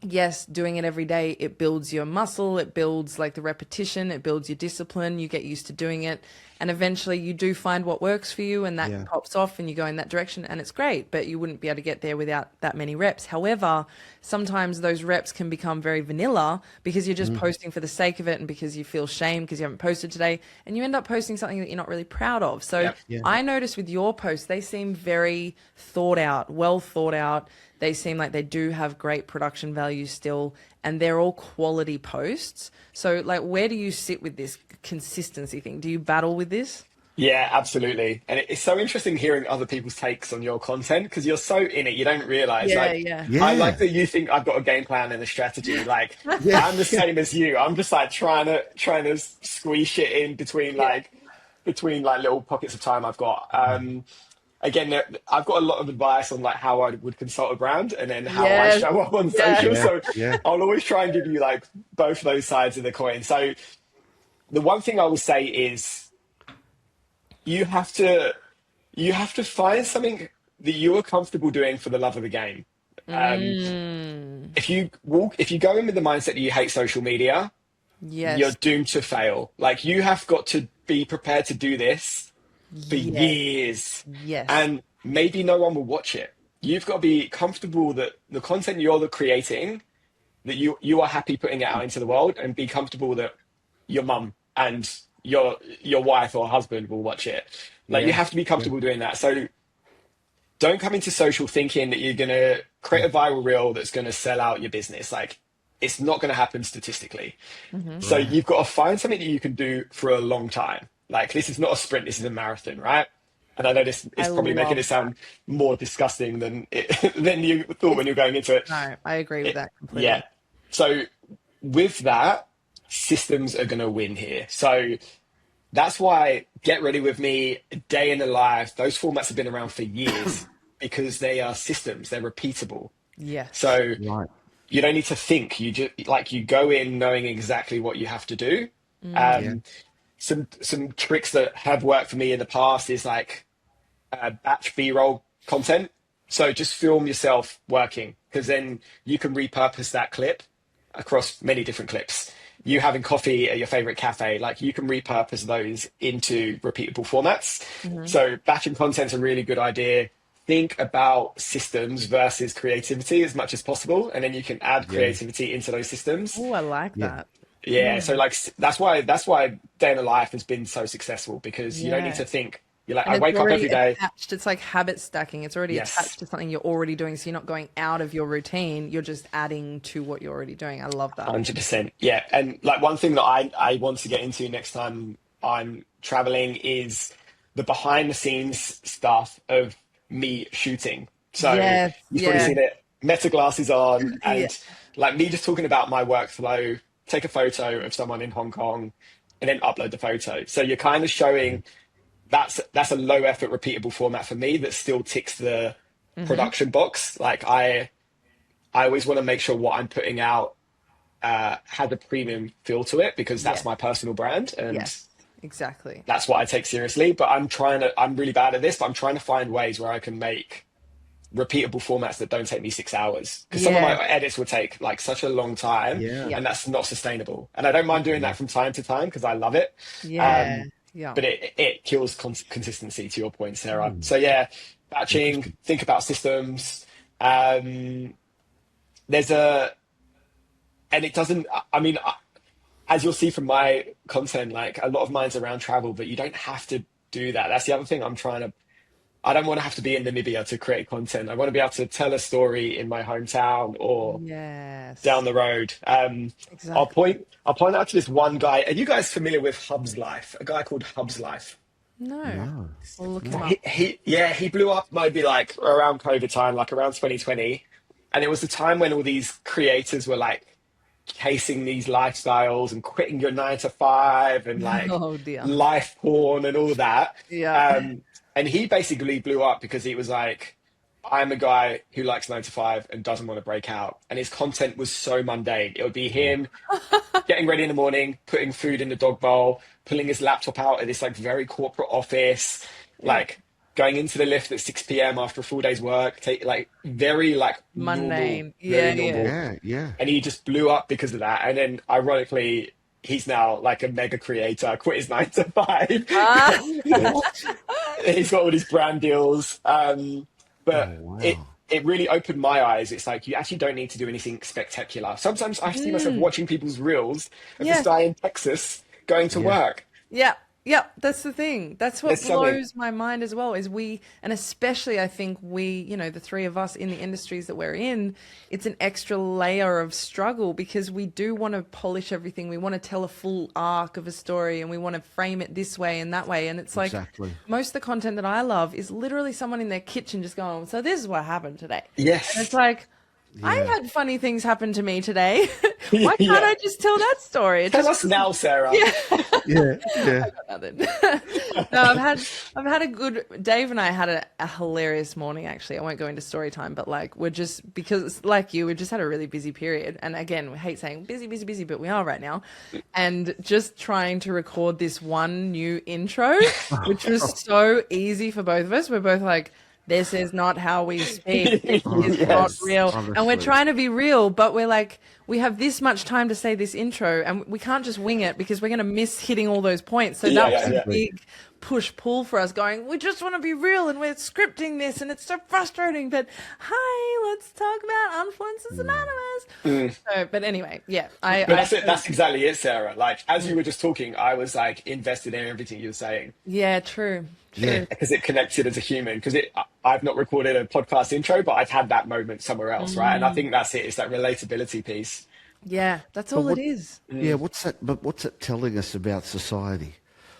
yes, doing it every day, it builds your muscle, it builds like the repetition, it builds your discipline, you get used to doing it. And eventually you do find what works for you, and that pops off and you go in that direction, and it's great, but you wouldn't be able to get there without that many reps. However, sometimes those reps can become very vanilla because you're just posting for the sake of it, and because you feel shame because you haven't posted today, and you end up posting something that you're not really proud of. So I noticed with your posts, they seem very thought out, well thought out. They seem like they do have great production value still, and they're all quality posts. So like, where do you sit with this consistency thing? Do you battle with this? Yeah, absolutely. And it's so interesting hearing other people's takes on your content, because you're so in it, you don't realize. I like that you think I've got a game plan and a strategy. Like I'm the same as you. I'm just like trying to squeeze shit in between like little pockets of time I've got. Again, I've got a lot of advice on like how I would consult a brand, and then how I show up on social. So I'll always try and give you like both those sides of the coin. So the one thing I will say is you have to find something that you are comfortable doing for the love of the game. If you go in with the mindset that you hate social media, you're doomed to fail. Like, you have got to be prepared to do this for years. And maybe no one will watch it. You've got to be comfortable that the content you're creating, that you are happy putting it out into the world, and be comfortable that your mum and your wife or husband will watch it. Like, you have to be comfortable doing that. So don't come into social thinking that you're going to create a viral reel that's going to sell out your business. Like, it's not going to happen statistically. So you've got to find something that you can do for a long time. Like, this is not a sprint, this is a marathon, right? And I know this is probably making it sound more disgusting than you thought when you're going into it. No, I agree with that completely. Yeah. So with that, systems are going to win here. So that's why Get Ready With Me, Day in the Life, those formats have been around for years because they are systems, they're repeatable. So you don't need to think. You just you go in knowing exactly what you have to do. Some tricks that have worked for me in the past is like batch B-roll content. So just film yourself working, because then you can repurpose that clip across many different clips. You having coffee at your favorite cafe, like, you can repurpose those into repeatable formats. So batching content's a really good idea. Think about systems versus creativity as much as possible, and then you can add creativity into those systems. Oh, I like that. So like, that's why Day in the Life has been so successful, because you don't need to think You're like, And I it's wake up every already day. attached. It's like habit stacking. It's already attached to something you're already doing. So you're not going out of your routine. You're just adding to what you're already doing. I love that. 100%. Yeah. And like one thing that I want to get into next time I'm traveling is the behind the scenes stuff of me shooting. So you've probably seen it, meta glasses on, and like me just talking about my workflow, take a photo of someone in Hong Kong and then upload the photo. So you're kind of showing that's a low effort, repeatable format for me that still ticks the production box. Like I always want to make sure what I'm putting out has a premium feel to it, because that's my personal brand. And exactly. That's what I take seriously. But I'm really bad at this, but I'm trying to find ways where I can make repeatable formats that don't take me 6 hours. Because some of my edits will take like such a long time, and that's not sustainable. And I don't mind doing that from time to time because I love it. But it kills consistency, to your point, Sarah. So yeah, batching, think about systems. And it doesn't, I mean, as you'll see from my content, like a lot of mine's around travel, but you don't have to do that. That's the other thing I don't want to have to be in Namibia to create content. I want to be able to tell a story in my hometown or down the road. Exactly. I'll point out to this one guy. Are you guys familiar with Hub's Life? A guy called Hub's Life? No. We'll look him up. He blew up maybe like around COVID time, like around 2020. And it was the time when all these creators were like chasing these lifestyles and quitting your 9 to 5 and like life porn and all that. And he basically blew up because he was like, I'm a guy who likes 9 to 5 and doesn't want to break out. And his content was so mundane. It would be him getting ready in the morning, putting food in the dog bowl, pulling his laptop out at this like very corporate office, like going into the lift at 6 p.m. after a full day's work, very like mundane. Normal. And he just blew up because of that. And then ironically, he's now like a mega creator, quit his 9 to 5. He's got all these brand deals. It really opened my eyes. It's like, you actually don't need to do anything spectacular. Sometimes I see myself watching people's reels of this guy in Texas going to work. Yeah, that's the thing. That's what blows my mind as well, is and especially I think the three of us in the industries that we're in, it's an extra layer of struggle because we do want to polish everything. We want to tell a full arc of a story and we want to frame it this way and that way. And it's like most of the content that I love is literally someone in their kitchen just going, so this is what happened today. Yes. And it's like, I've had funny things happen to me today. Why can't I just tell that story? Tell us now, Sarah. I got nothing. No, I've had a good. Dave and I had a hilarious morning. Actually, I won't go into story time, but like because like you, we just had a really busy period. And again, we hate saying busy, but we are right now. And just trying to record this one new intro, which was so easy for both of us. We're both like, this is not how we speak. This is not real. Honestly. And we're trying to be real, but we're like, we have this much time to say this intro and we can't just wing it because we're going to miss hitting all those points. So that was a big push-pull for us going, we just want to be real and we're scripting this and it's so frustrating. But hi, let's talk about Influencers Anonymous. So, but anyway, that's exactly it, Sarah. Like, as you were just talking, I was like invested in everything you were saying. Yeah, true. Because it connected as a human. Because I've not recorded a podcast intro, but I've had that moment somewhere else, right? And I think that's it. It's that relatability piece. Yeah, that's all it is. Yeah, what's it telling us about society?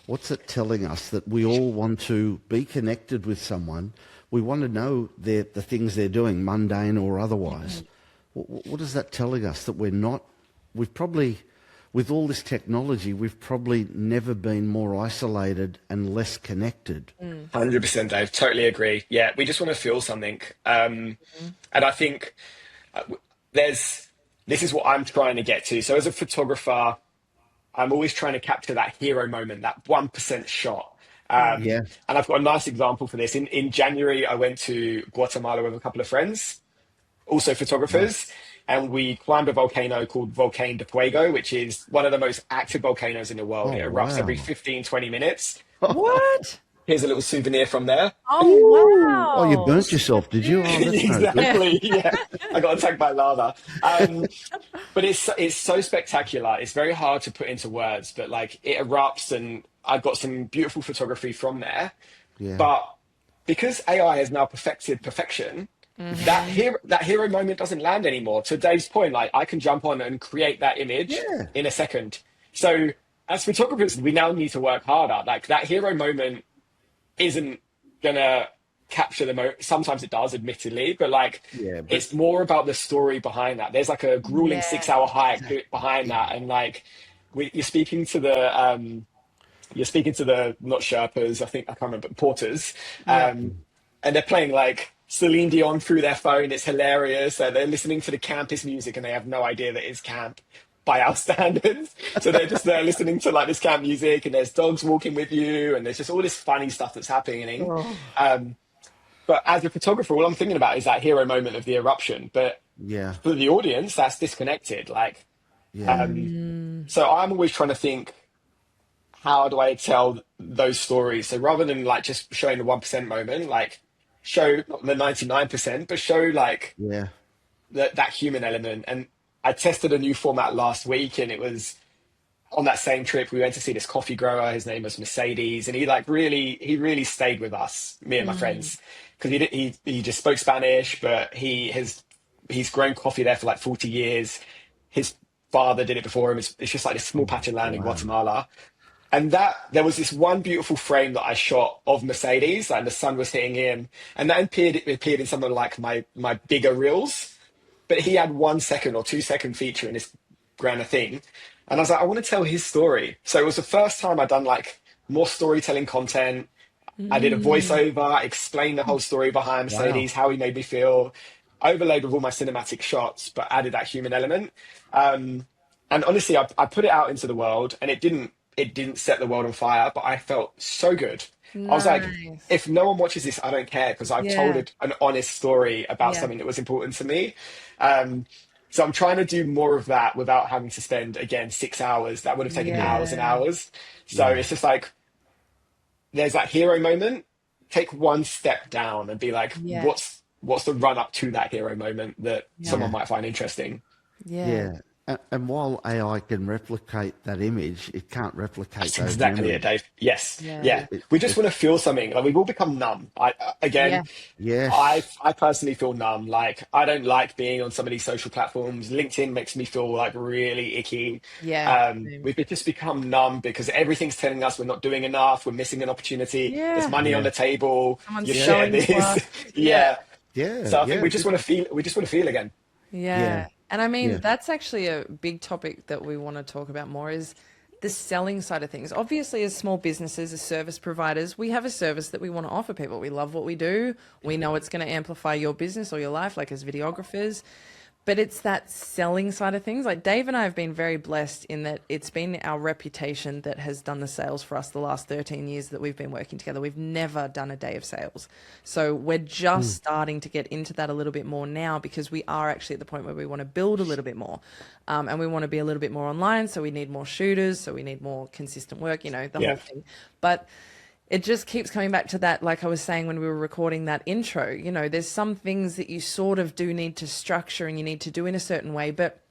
What's it telling us? That we all want to be connected with someone. We want to know the things they're doing, mundane or otherwise. What is that telling us? That we've probably, with all this technology, we've probably never been more isolated and less connected. 100%, Dave. Totally agree. Yeah, we just want to feel something. And I think this is what I'm trying to get to. So as a photographer, I'm always trying to capture that hero moment, that 1% shot. And I've got a nice example for this. In January, I went to Guatemala with a couple of friends, also photographers. And we climbed a volcano called Volcán de Fuego, which is one of the most active volcanoes in the world. It erupts every 15, 20 minutes. What? Here's a little souvenir from there. Oh, wow. Oh, you burnt yourself, did you? Oh, exactly, I got attacked by lava. But it's so spectacular. It's very hard to put into words, but like it erupts and I've got some beautiful photography from there. But because AI has now perfected perfection, that hero moment doesn't land anymore. To Dave's point, like I can jump on and create that image in a second. So as photographers, we now need to work harder. Like that hero moment isn't gonna capture the moment. Sometimes it does, admittedly, but like it's more about the story behind that. There's like a grueling 6-hour hike behind that, and like you're speaking to the not Sherpas, I think I can't remember, porters, and they're playing like Celine Dion through their phone. It's hilarious. They're listening to the campus music and they have no idea that it's camp by our standards. So they're just there listening to like this camp music, and there's dogs walking with you, and there's just all this funny stuff that's happening. But as a photographer, all I'm thinking about is that hero moment of the eruption. But for the audience, that's disconnected. Like, so I'm always trying to think, how do I tell those stories? So rather than like just showing the 1% moment, like show not the 99%, but show like that human element. And I tested a new format last week, and it was on that same trip. We went to see this coffee grower. His name was Mercedes, and he really stayed with us, me and my friends, because he just spoke Spanish, but he's grown coffee there for like 40 years. His father did it before him. It's just like this small patch of land in Guatemala. And there was this one beautiful frame that I shot of Mercedes, and the sun was hitting him, and that appeared in some of like my bigger reels. But he had 1 second or 2 second feature in this grander thing, and I was like, I want to tell his story. So it was the first time I'd done like more storytelling content. I did a voiceover, explained the whole story behind Mercedes, how he made me feel, overlaid with all my cinematic shots, but added that human element. And honestly, I put it out into the world, and it didn't set the world on fire, but I felt so good. Nice. I was like, if no one watches this, I don't care, because I've told an honest story about something that was important to me. So I'm trying to do more of that without having to spend, again, 6 hours. That would have taken hours and hours. So it's just like, there's that hero moment. Take one step down and be like, what's the run up to that hero moment that someone might find interesting? And while AI can replicate that image, it can't replicate That's those exactly memories. it, Dave. Yes. We just want to feel something. Like we've all become numb. I personally feel numb. Like I don't like being on some of these social platforms. LinkedIn makes me feel like really icky. We've just become numb because everything's telling us we're not doing enough. We're missing an opportunity. There's money on the table. Someone's You share this. So I think we just want to feel. We just want to feel again. And I mean, that's actually a big topic that we want to talk about more, is the selling side of things. Obviously, as small businesses, as service providers, we have a service that we want to offer people. We love what we do. We know it's going to amplify your business or your life, like as videographers. But it's that selling side of things. Like Dave and I have been very blessed in that it's been our reputation that has done the sales for us the last 13 years that we've been working together. We've never done a day of sales. So we're just starting to get into that a little bit more now, because we are actually at the point where we want to build a little bit more. And we want to be a little bit more online. So we need more shooters. So we need more consistent work, the whole thing. But it just keeps coming back to that, like I was saying when we were recording that intro, there's some things that you sort of do need to structure and you need to do in a certain way. But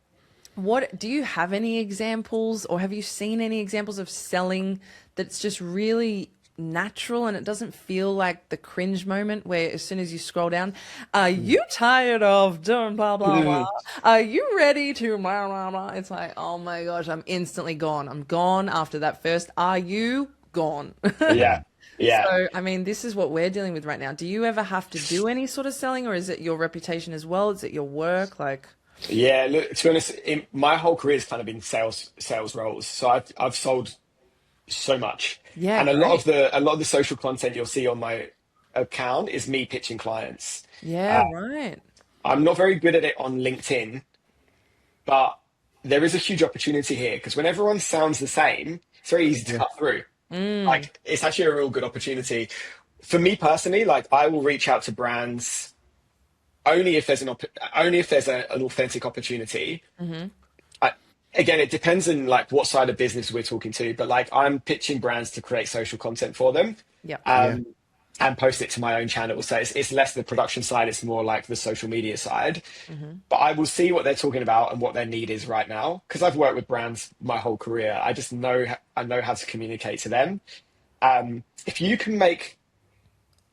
what do you have any examples, or have you seen any examples of selling that's just really natural and it doesn't feel like the cringe moment where as soon as you scroll down, are you tired of doing blah, blah, blah? Are you ready to blah, blah, blah? It's like, oh my gosh, I'm instantly gone. I'm gone after that first, are you gone? So, I mean, this is what we're dealing with right now. Do you ever have to do any sort of selling, or is it your reputation as well? Is it your work? Like, look, to be honest, my whole career has kind of been sales roles. So I've sold so much. And a lot of the social content you'll see on my account is me pitching clients. I'm not very good at it on LinkedIn, but there is a huge opportunity here, because when everyone sounds the same, it's very easy to cut through. Like it's actually a real good opportunity for me personally. Like I will reach out to brands only if there's an authentic opportunity. Again, it depends on like what side of business we're talking to, but like I'm pitching brands to create social content for them. And post it to my own channel. So it's less the production side, it's more like the social media side. But I will see what they're talking about and what their need is right now, because I've worked with brands my whole career. I know how to communicate to them. If you can make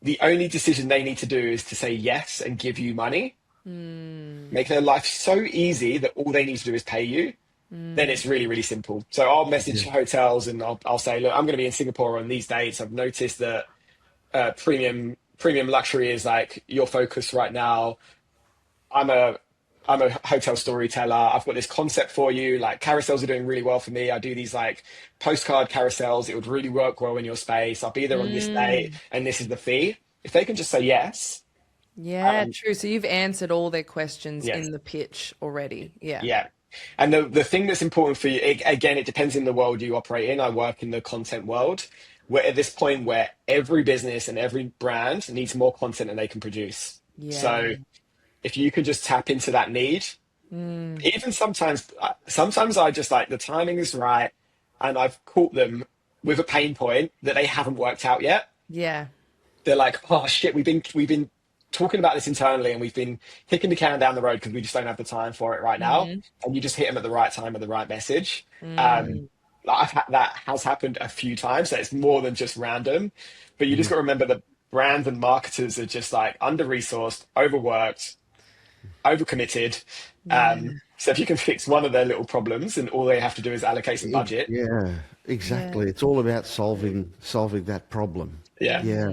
the only decision they need to do is to say yes and give you money, make their life so easy that all they need to do is pay you, then it's really, really simple. So I'll message hotels and I'll say, look, I'm going to be in Singapore on these dates. I've noticed that premium luxury is like your focus right now. I'm a hotel storyteller. I've got this concept for you. Like carousels are doing really well for me. I do these like postcard carousels. It would really work well in your space. I'll be there on this date and this is the fee. If they can just say yes. Yeah, true. So you've answered all their questions in the pitch already. Yeah. Yeah. And the thing that's important for you, again, it depends in the world you operate in. I work in the content world. We're at this point where every business and every brand needs more content than they can produce. Yeah. So if you can just tap into that need, even sometimes I just like the timing is right and I've caught them with a pain point that they haven't worked out yet. Yeah. They're like, oh shit, we've been talking about this internally and we've been kicking the can down the road because we just don't have the time for it right now. And you just hit them at the right time with the right message. That has happened a few times. So it's more than just random, but you just got to remember that brands and marketers are just like under-resourced, overworked, overcommitted. So if you can fix one of their little problems and all they have to do is allocate some budget. Yeah, exactly. It's all about solving that problem. Yeah.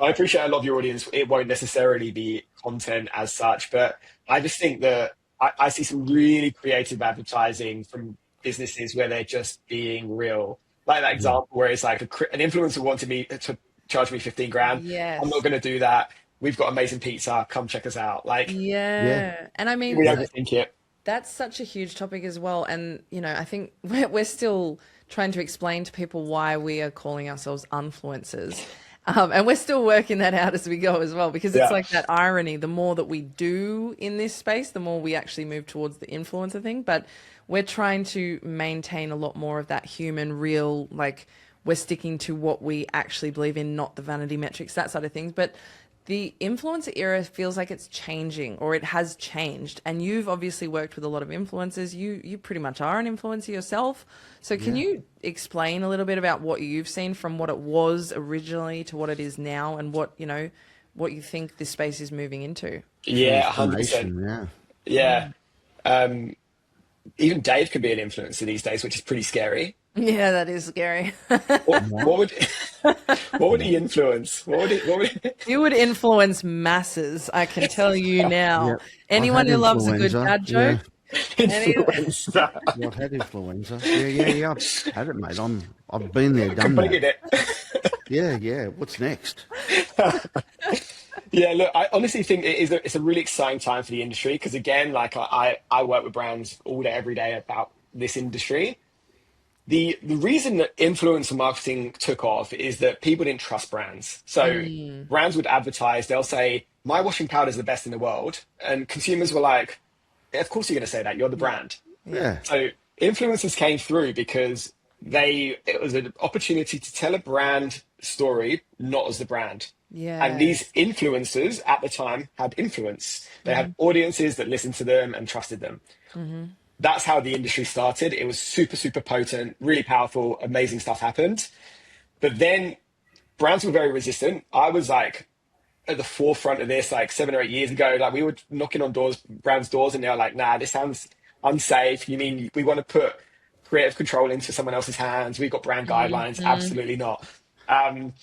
I appreciate a lot of your audience. It won't necessarily be content as such, but I just think that I see some really creative advertising from businesses where they're just being real. Like that example where it's like an influencer wanted me to charge me 15 grand. Yes. I'm not going to do that. We've got amazing pizza. Come check us out. Like, And I mean, we overthink it. That's such a huge topic as well. And, you know, I think we're still trying to explain to people why we are calling ourselves influencers. And we're still working that out as we go as well, because it's like that irony. The more that we do in this space, the more we actually move towards the influencer thing. But we're trying to maintain a lot more of that human, real, like we're sticking to what we actually believe in, not the vanity metrics, that side of things. But the influencer era feels like it's changing, or it has changed. And you've obviously worked with a lot of influencers. You pretty much are an influencer yourself. So can you explain a little bit about what you've seen from what it was originally to what it is now, and what you think this space is moving into? Yeah, 100%. Yeah. Even Dave can be an influencer these days, which is pretty scary. Yeah, that is scary. What would he influence? You would influence masses, I can tell you now. Yep. Anyone who loves a good dad joke. Influencer. I've had influenza. Yeah. I've had it, mate. I've been there, done that. Yeah. What's next? Yeah, look, I honestly think it's a really exciting time for the industry because, again, like I work with brands all day, every day about this industry. The reason that influencer marketing took off is that people didn't trust brands. So brands would advertise, they'll say, my washing powder is the best in the world. And consumers were like, of course you're going to say that, you're the brand. Yeah. So influencers came through because it was an opportunity to tell a brand story, not as the brand. Yeah. And these influencers at the time had influence. They had audiences that listened to them and trusted them. That's how the industry started. It was super, super potent, really powerful, amazing stuff happened. But then brands were very resistant. I was like at the forefront of this like 7 or 8 years ago. Like we were knocking on brands' doors, and they were like, nah, this sounds unsafe. You mean we want to put creative control into someone else's hands? We've got brand guidelines. Absolutely not. And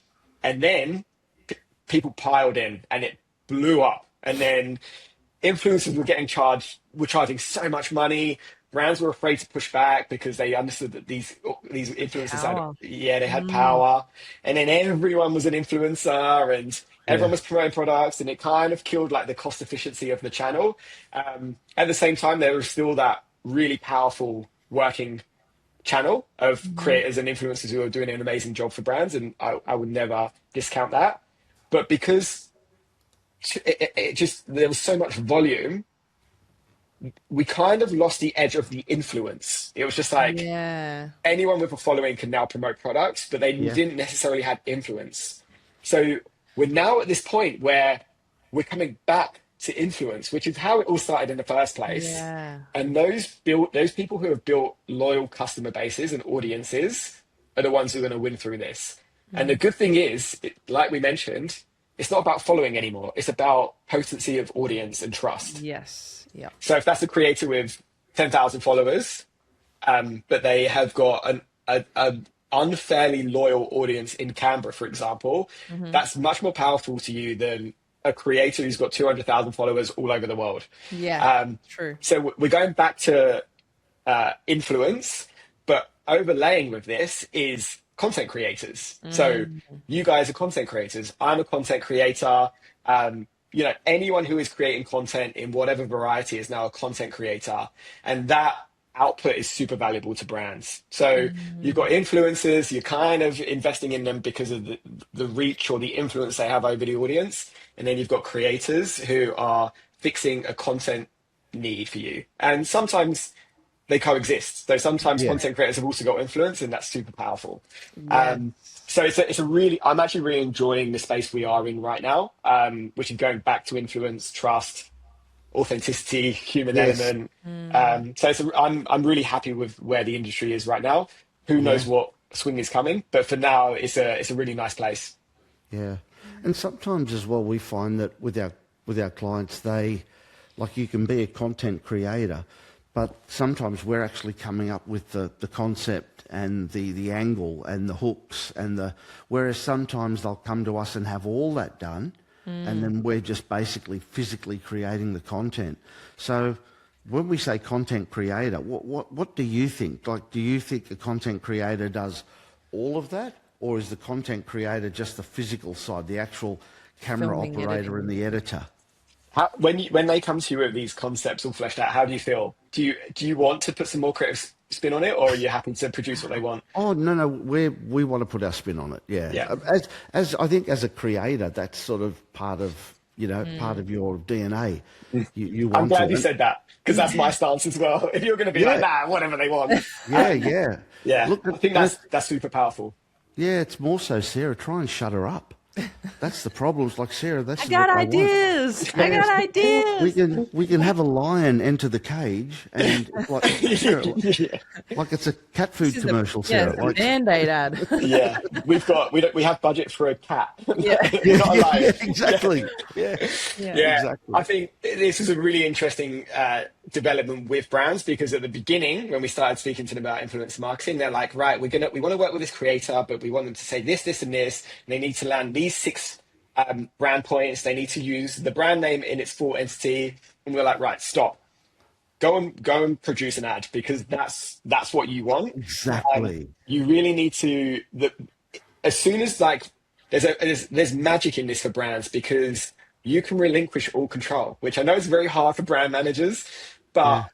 then people piled in and it blew up. And then influencers were charging so much money. Brands were afraid to push back because they understood that these influencers had power. And then everyone was an influencer and everyone was promoting products, and it kind of killed like the cost efficiency of the channel. At the same time, there was still that really powerful working channel of creators and influencers who are doing an amazing job for brands, and I would never discount that. But because there was so much volume, we kind of lost the edge of the influence. It was just like anyone with a following can now promote products, but they didn't necessarily have influence. So we're now at this point where we're coming back to influence, which is how it all started in the first place. Yeah. And those people who have built loyal customer bases and audiences are the ones who are going to win through this. And the good thing is, like we mentioned, it's not about following anymore. It's about potency of audience and trust. Yes. Yeah. So if that's a creator with 10,000 followers, but they have got an unfairly loyal audience in Canberra, for example, that's much more powerful to you than a creator who's got 200,000 followers all over the world. Yeah, true. So we're going back to influence, but overlaying with this is content creators. So you guys are content creators. I'm a content creator. You know, anyone who is creating content in whatever variety is now a content creator. And that output is super valuable to brands. So you've got influencers, you're kind of investing in them because of the reach or the influence they have over the audience. And then you've got creators who are fixing a content need for you. And sometimes they coexist. So sometimes content creators have also got influence, and that's super powerful. So it's a really, I'm actually really enjoying the space we are in right now, which is going back to influence, trust, authenticity, human element. So I'm really happy with where the industry is right now. Who knows what swing is coming, but for now, it's a really nice place. Yeah, and sometimes as well, we find that with our clients, they, like, you can be a content creator, but sometimes we're actually coming up with the concept and the angle and the hooks whereas sometimes they'll come to us and have all that done, and then we're just basically physically creating the content. So when we say content creator, what do you think? Like, do you think the content creator does all of that, or is the content creator just the physical side, the actual camera operator and the editor? When they come to you with these concepts all fleshed out, how do you feel? Do you want to put some more creative spin on it, or are you happy to produce what they want? Oh no, we want to put our spin on it. Yeah. As I think as a creator, that's sort of part of part of your DNA. You want. I'm glad you said that, because that's my stance as well. If you're going to be like, nah, whatever they want. Yeah. Look, I think that's super powerful. Yeah, it's more so, Sarah. Try and shut her up. That's the problem. It's like, Sarah, I got ideas. I got ideas. We can have a lion enter the cage, and like, Sarah, like it's a cat food commercial, Sarah. Yeah, like, Band-Aid ad. Yeah, we have budget for a cat. Yeah, not a lion. Exactly. Yeah, exactly. I think this is a really interesting development with brands, because at the beginning, when we started speaking to them about influencer marketing, they're like, right, we want to work with this creator, but we want them to say this, and this, and they need to land these 6 brand points. They need to use the brand name in its full entity, and we're like, right, stop. Go and produce an ad, because that's what you want. Exactly. You really need to. As soon as, like, there's magic in this for brands, because you can relinquish all control, which I know is very hard for brand managers, but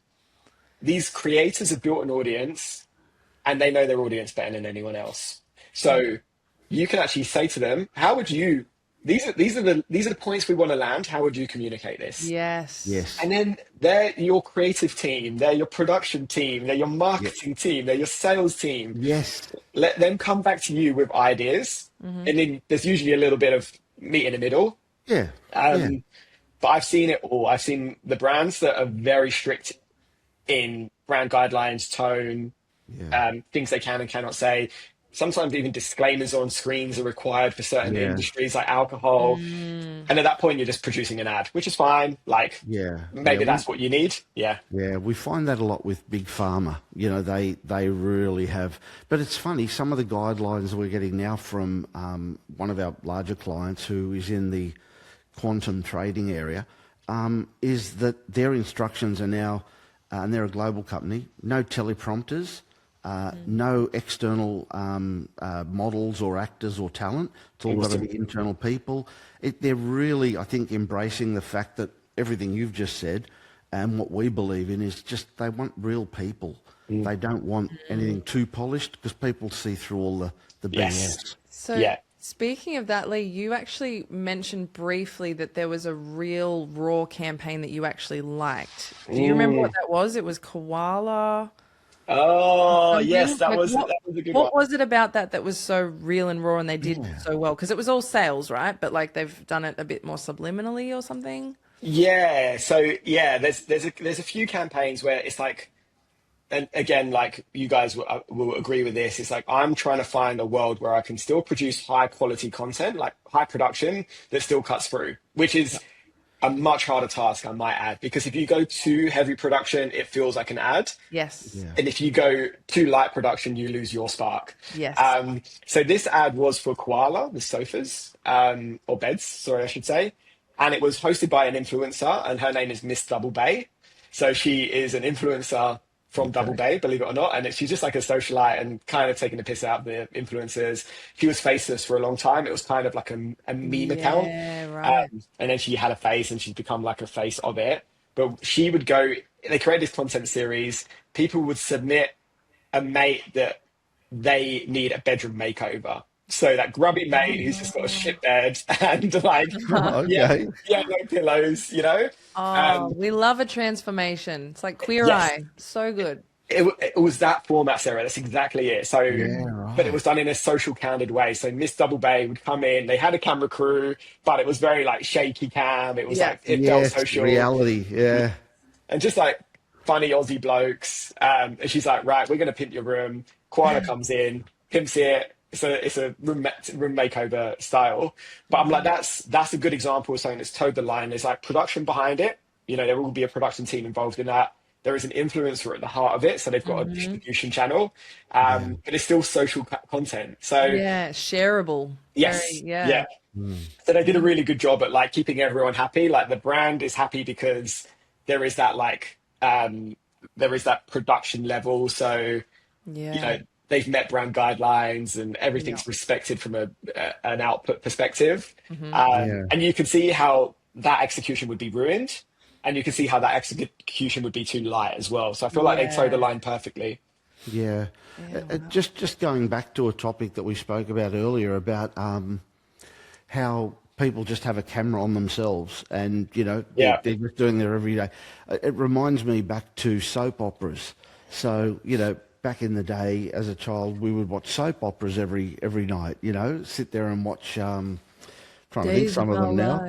these creators have built an audience, and they know their audience better than anyone else. So you can actually say to them, how would you, these are the points we want to land. How would you communicate this? Yes. And then they're your creative team, they're your production team, they're your marketing team, they're your sales team. Yes. Let them come back to you with ideas. And then there's usually a little bit of meat in the middle. Yeah. But I've seen it all. I've seen the brands that are very strict in brand guidelines, tone, things they can and cannot say. Sometimes even disclaimers on screens are required for certain industries, like alcohol. And at that point, you're just producing an ad, which is fine. Like, maybe that's what you need. Yeah, we find that a lot with Big Pharma. You know, they really have. But it's funny, some of the guidelines we're getting now from one of our larger clients who is in the quantum trading area, is that their instructions are now, and they're a global company, no teleprompters, no external models or actors or talent. It's all got to be internal people. They're really, I think, embracing the fact that everything you've just said and what we believe in is just they want real people. They don't want anything too polished, because people see through all the BS. So speaking of that, Lee, you actually mentioned briefly that there was a real raw campaign that you actually liked. Do you remember what that was? It was Koala. Oh, yes, that was a good one. What was it about that was so real and raw and they did so well? Because it was all sales, right? But like they've done it a bit more subliminally or something? Yeah. So, there's a few campaigns where it's like and again, like you guys will agree with this, it's like I'm trying to find a world where I can still produce high quality content, like high production that still cuts through, which is a much harder task, I might add, because if you go too heavy production, it feels like an ad. Yes. Yeah. And if you go too light production, you lose your spark. Yes. So this ad was for Koala, the sofas, or beds, sorry, I should say. And it was hosted by an influencer, and her name is Miss Double Bay. So she is an influencer from Double Bay, believe it or not. And she's just like a socialite and kind of taking the piss out of the influencers. She was faceless for a long time. It was kind of like a meme account. Right. And then she had a face and she's become like a face of it. But she would go, they created this content series. People would submit a mate that they need a bedroom makeover. So that grubby mate who's just got a shit bed and like, Okay. no pillows, you know? We love a transformation. It's like Queer Yes. Eye. So good. It was that format, Sarah. That's exactly it. So, right. but it was done in a social, candid way. So Miss Double Bay would come in. They had a camera crew, but it was very like shaky cam. It was like it felt social, reality. Yeah. and just like funny Aussie blokes. And she's like, right, we're gonna pimp your room. Koala comes in, pimps it. It's a room makeover style. But I'm like, that's a good example of something that's towed the line. There's like production behind it. You know, there will be a production team involved in that. There is an influencer at the heart of it, so they've got a distribution channel, but it's still social content. So shareable. yes, Very, So they did a really good job at like keeping everyone happy. Like the brand is happy because there is that like there is that production level. So you know they've met brand guidelines and everything's respected from an output perspective, and you can see how that execution would be ruined. And you can see how that execution would be too light as well. So I feel like they toe the line perfectly. Yeah. Just going back to a topic that we spoke about earlier about how people just have a camera on themselves and, you know, they're just doing their everyday. It reminds me back to soap operas. So, you know, back in the day as a child, we would watch soap operas every night, you know, sit there and watch... trying to think some of them now.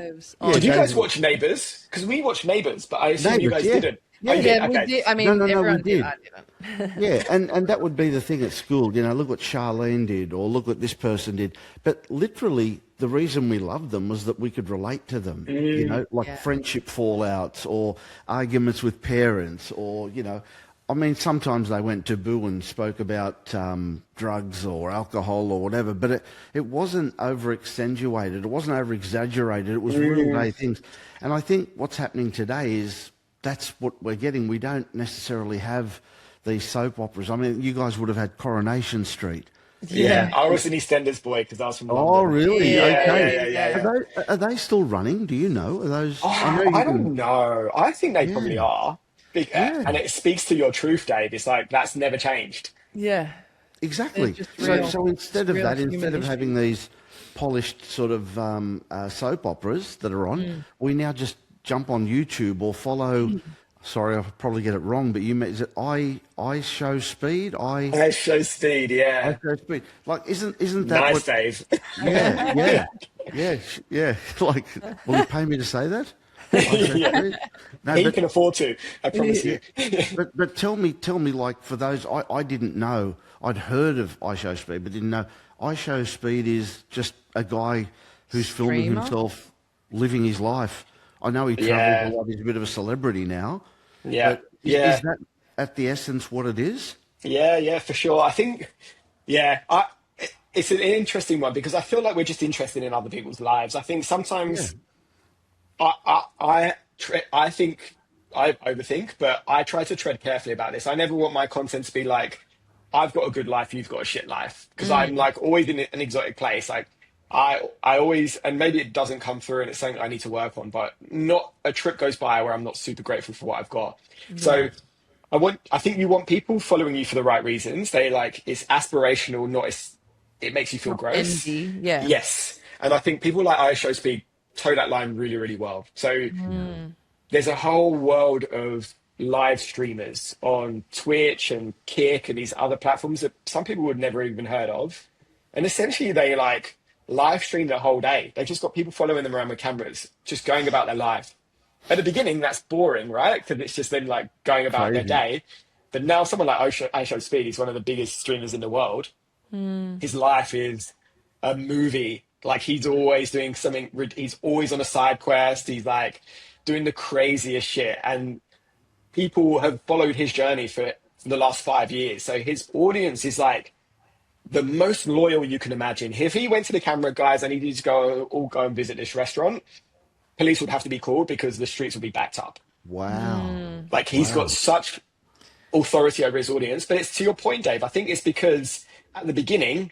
Did you guys watch Neighbours? Because we watched Neighbours, but I assume you guys didn't. We did. I mean, everyone we did. I didn't. Yeah, and that would be the thing at school. You know, look what Charlene did, or look what this person did. But literally, the reason we loved them was that we could relate to them. You know, like friendship fallouts or arguments with parents, or you know. I mean, sometimes they went taboo and spoke about drugs or alcohol or whatever, but it wasn't over-accentuated. It wasn't over-exaggerated. It was real-day things. And I think what's happening today is that's what we're getting. We don't necessarily have these soap operas. I mean, you guys would have had Coronation Street. Yeah, I was an EastEnders boy because I was from London. Oh, really? Yeah, okay. yeah. Are they still running? Do you know? Are those? I don't know. I think they probably are. And it speaks to your truth, Dave. It's like that's never changed. Yeah. Exactly. So instead of that, instead of having these polished sort of soap operas that are on, we now just jump on YouTube or follow. Sorry, I'll probably get it wrong, but is it I Show Speed? I Show Speed, yeah. I Show Speed. Like, isn't that nice, what? Dave? Yeah. Like, will you pay me to say that? No, you can afford to. I promise you. but tell me, like for those I didn't know. I'd heard of I Show Speed, but didn't know. I Show Speed is just a guy who's filming himself living his life. I know he travels a lot. He's a bit of a celebrity now. Yeah, Is that at the essence what it is? Yeah, for sure. I think, it's an interesting one because I feel like we're just interested in other people's lives. I think sometimes. I think I overthink, but I try to tread carefully about this. I never want my content to be like, I've got a good life, you've got a shit life. Because I'm like always in an exotic place. Like I always, and maybe it doesn't come through and it's something I need to work on, but not a trip goes by where I'm not super grateful for what I've got. Yeah. So I think you want people following you for the right reasons. They like, it's aspirational, it makes you feel gross. Envy. Yeah. Yes. And I think people like I Show Speed toe that line really, really well. So there's a whole world of live streamers on Twitch and Kick and these other platforms that some people would never even heard of. And essentially they like live stream the whole day. They've just got people following them around with cameras, just going about their life. At the beginning, that's boring, right? Because it's just them like going about their day. But now someone like Aisho Speed, he's one of the biggest streamers in the world. His life is a movie. Like he's always doing something. He's always on a side quest. He's like doing the craziest shit. And people have followed his journey for the last 5 years. So his audience is like the most loyal you can imagine. If he went to the camera, guys, I need you to all go and visit this restaurant, police would have to be called because the streets would be backed up. Wow. Like he's got such authority over his audience. But it's to your point, Dave. I think it's because at the beginning,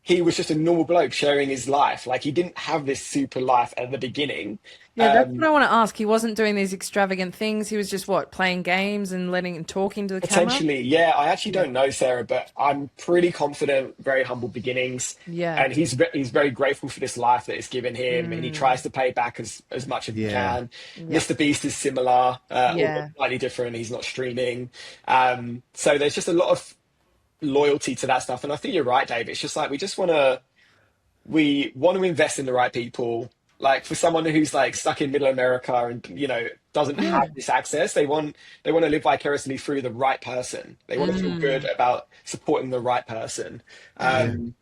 he was just a normal bloke sharing his life. Like he didn't have this super life at the beginning. Yeah, that's what I want to ask. He wasn't doing these extravagant things. He was just playing games and talking to the camera? Potentially, yeah. I actually don't know, Sarah, but I'm pretty confident, very humble beginnings. Yeah. And he's very grateful for this life that it's given him, and he tries to pay back as much as he can. Mr. Beast is similar, although slightly different. He's not streaming. So there's just a lot of loyalty to that stuff. And I think you're right, Dave. It's just like we want to invest in the right people. Like for someone who's like stuck in middle America and doesn't have this access, they want to live vicariously through the right person. They want to feel good about supporting the right person. And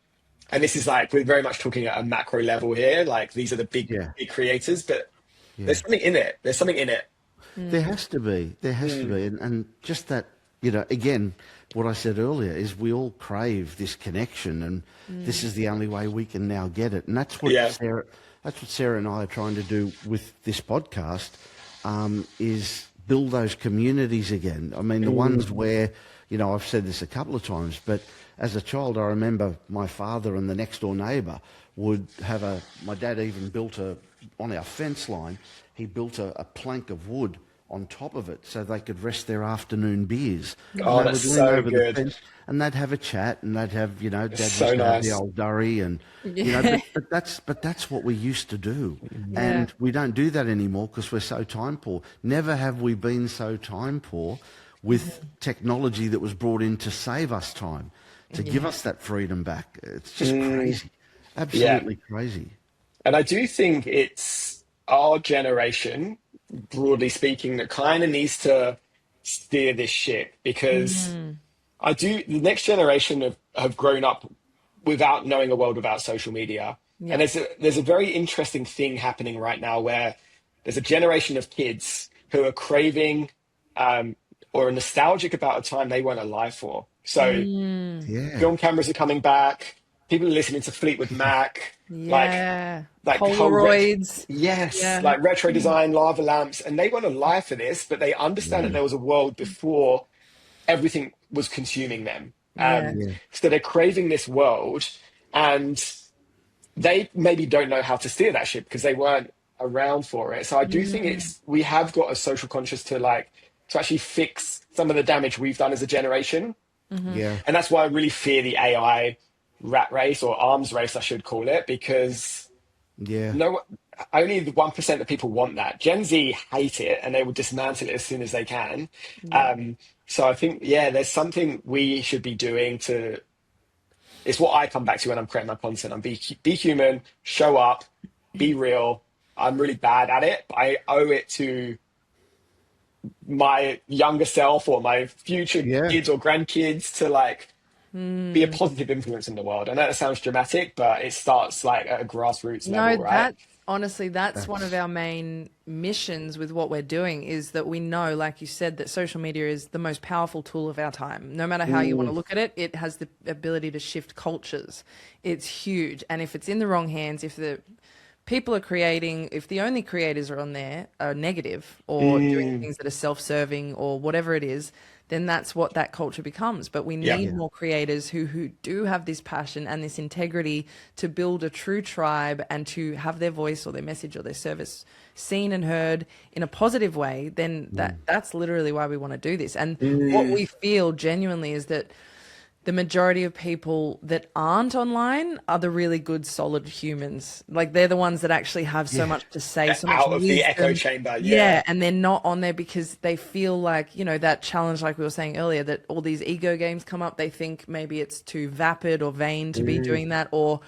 this is like, we're very much talking at a macro level here. Like these are the big creators, but there's something in it. There's something in it. There has to be. There has to be. And just that, again, what I said earlier is we all crave this connection, and this is the only way we can now get it. And that's what Sarah and I are trying to do with this podcast, is build those communities again. I mean, the ones where, I've said this a couple of times, but as a child, I remember my father and the next door neighbour would have my dad even built on our fence line, he built a plank of wood on top of it so they could rest their afternoon beers. Oh, that's so good. And they'd have a chat, and they'd have, Dad used so to have nice. the old durry, and but that's what we used to do, and we don't do that anymore because we're so time poor. Never have we been so time poor with technology that was brought in to save us time, to give us that freedom back. It's just crazy, absolutely crazy. And I do think it's our generation, broadly speaking, that kind of needs to steer this ship, because the next generation have grown up without knowing a world without social media. And there's a very interesting thing happening right now where there's a generation of kids who are craving or are nostalgic about a time they weren't alive for. So film cameras are coming back. People are listening to Fleetwood Mac, like Polaroids. Like retro design, lava lamps, and they want a life for this, but they understand that there was a world before everything was consuming them. So they're craving this world, and they maybe don't know how to steer that ship because they weren't around for it. So I do think we have got a social conscious to actually fix some of the damage we've done as a generation. And that's why I really fear the AI rat race, or arms race I should call it, because only the 1% of people want that. Gen Z hate it and they will dismantle it as soon as they can. So I think there's something we should be doing to, it's what I come back to when I'm creating my content. I'm be human, show up, be real. I'm really bad at it, but I owe it to my younger self or my future kids or grandkids to be a positive influence in the world. I know that sounds dramatic, but it starts at a grassroots level, right? Honestly, that's one of our main missions with what we're doing, is that we know, like you said, that social media is the most powerful tool of our time. No matter how you want to look at it, it has the ability to shift cultures. It's huge. And if it's in the wrong hands, if the people are creating, if the only creators are on there are negative or doing things that are self-serving or whatever it is, then that's what that culture becomes. But we need more creators who do have this passion and this integrity to build a true tribe and to have their voice or their message or their service seen and heard in a positive way. Then that's literally why we want to do this. And what we feel genuinely is that the majority of people that aren't online are the really good, solid humans. They're the ones that actually have so much to say, so much out of the echo chamber. And they're not on there because they feel that challenge, like we were saying earlier, that all these ego games come up. They think maybe it's too vapid or vain to be doing that, or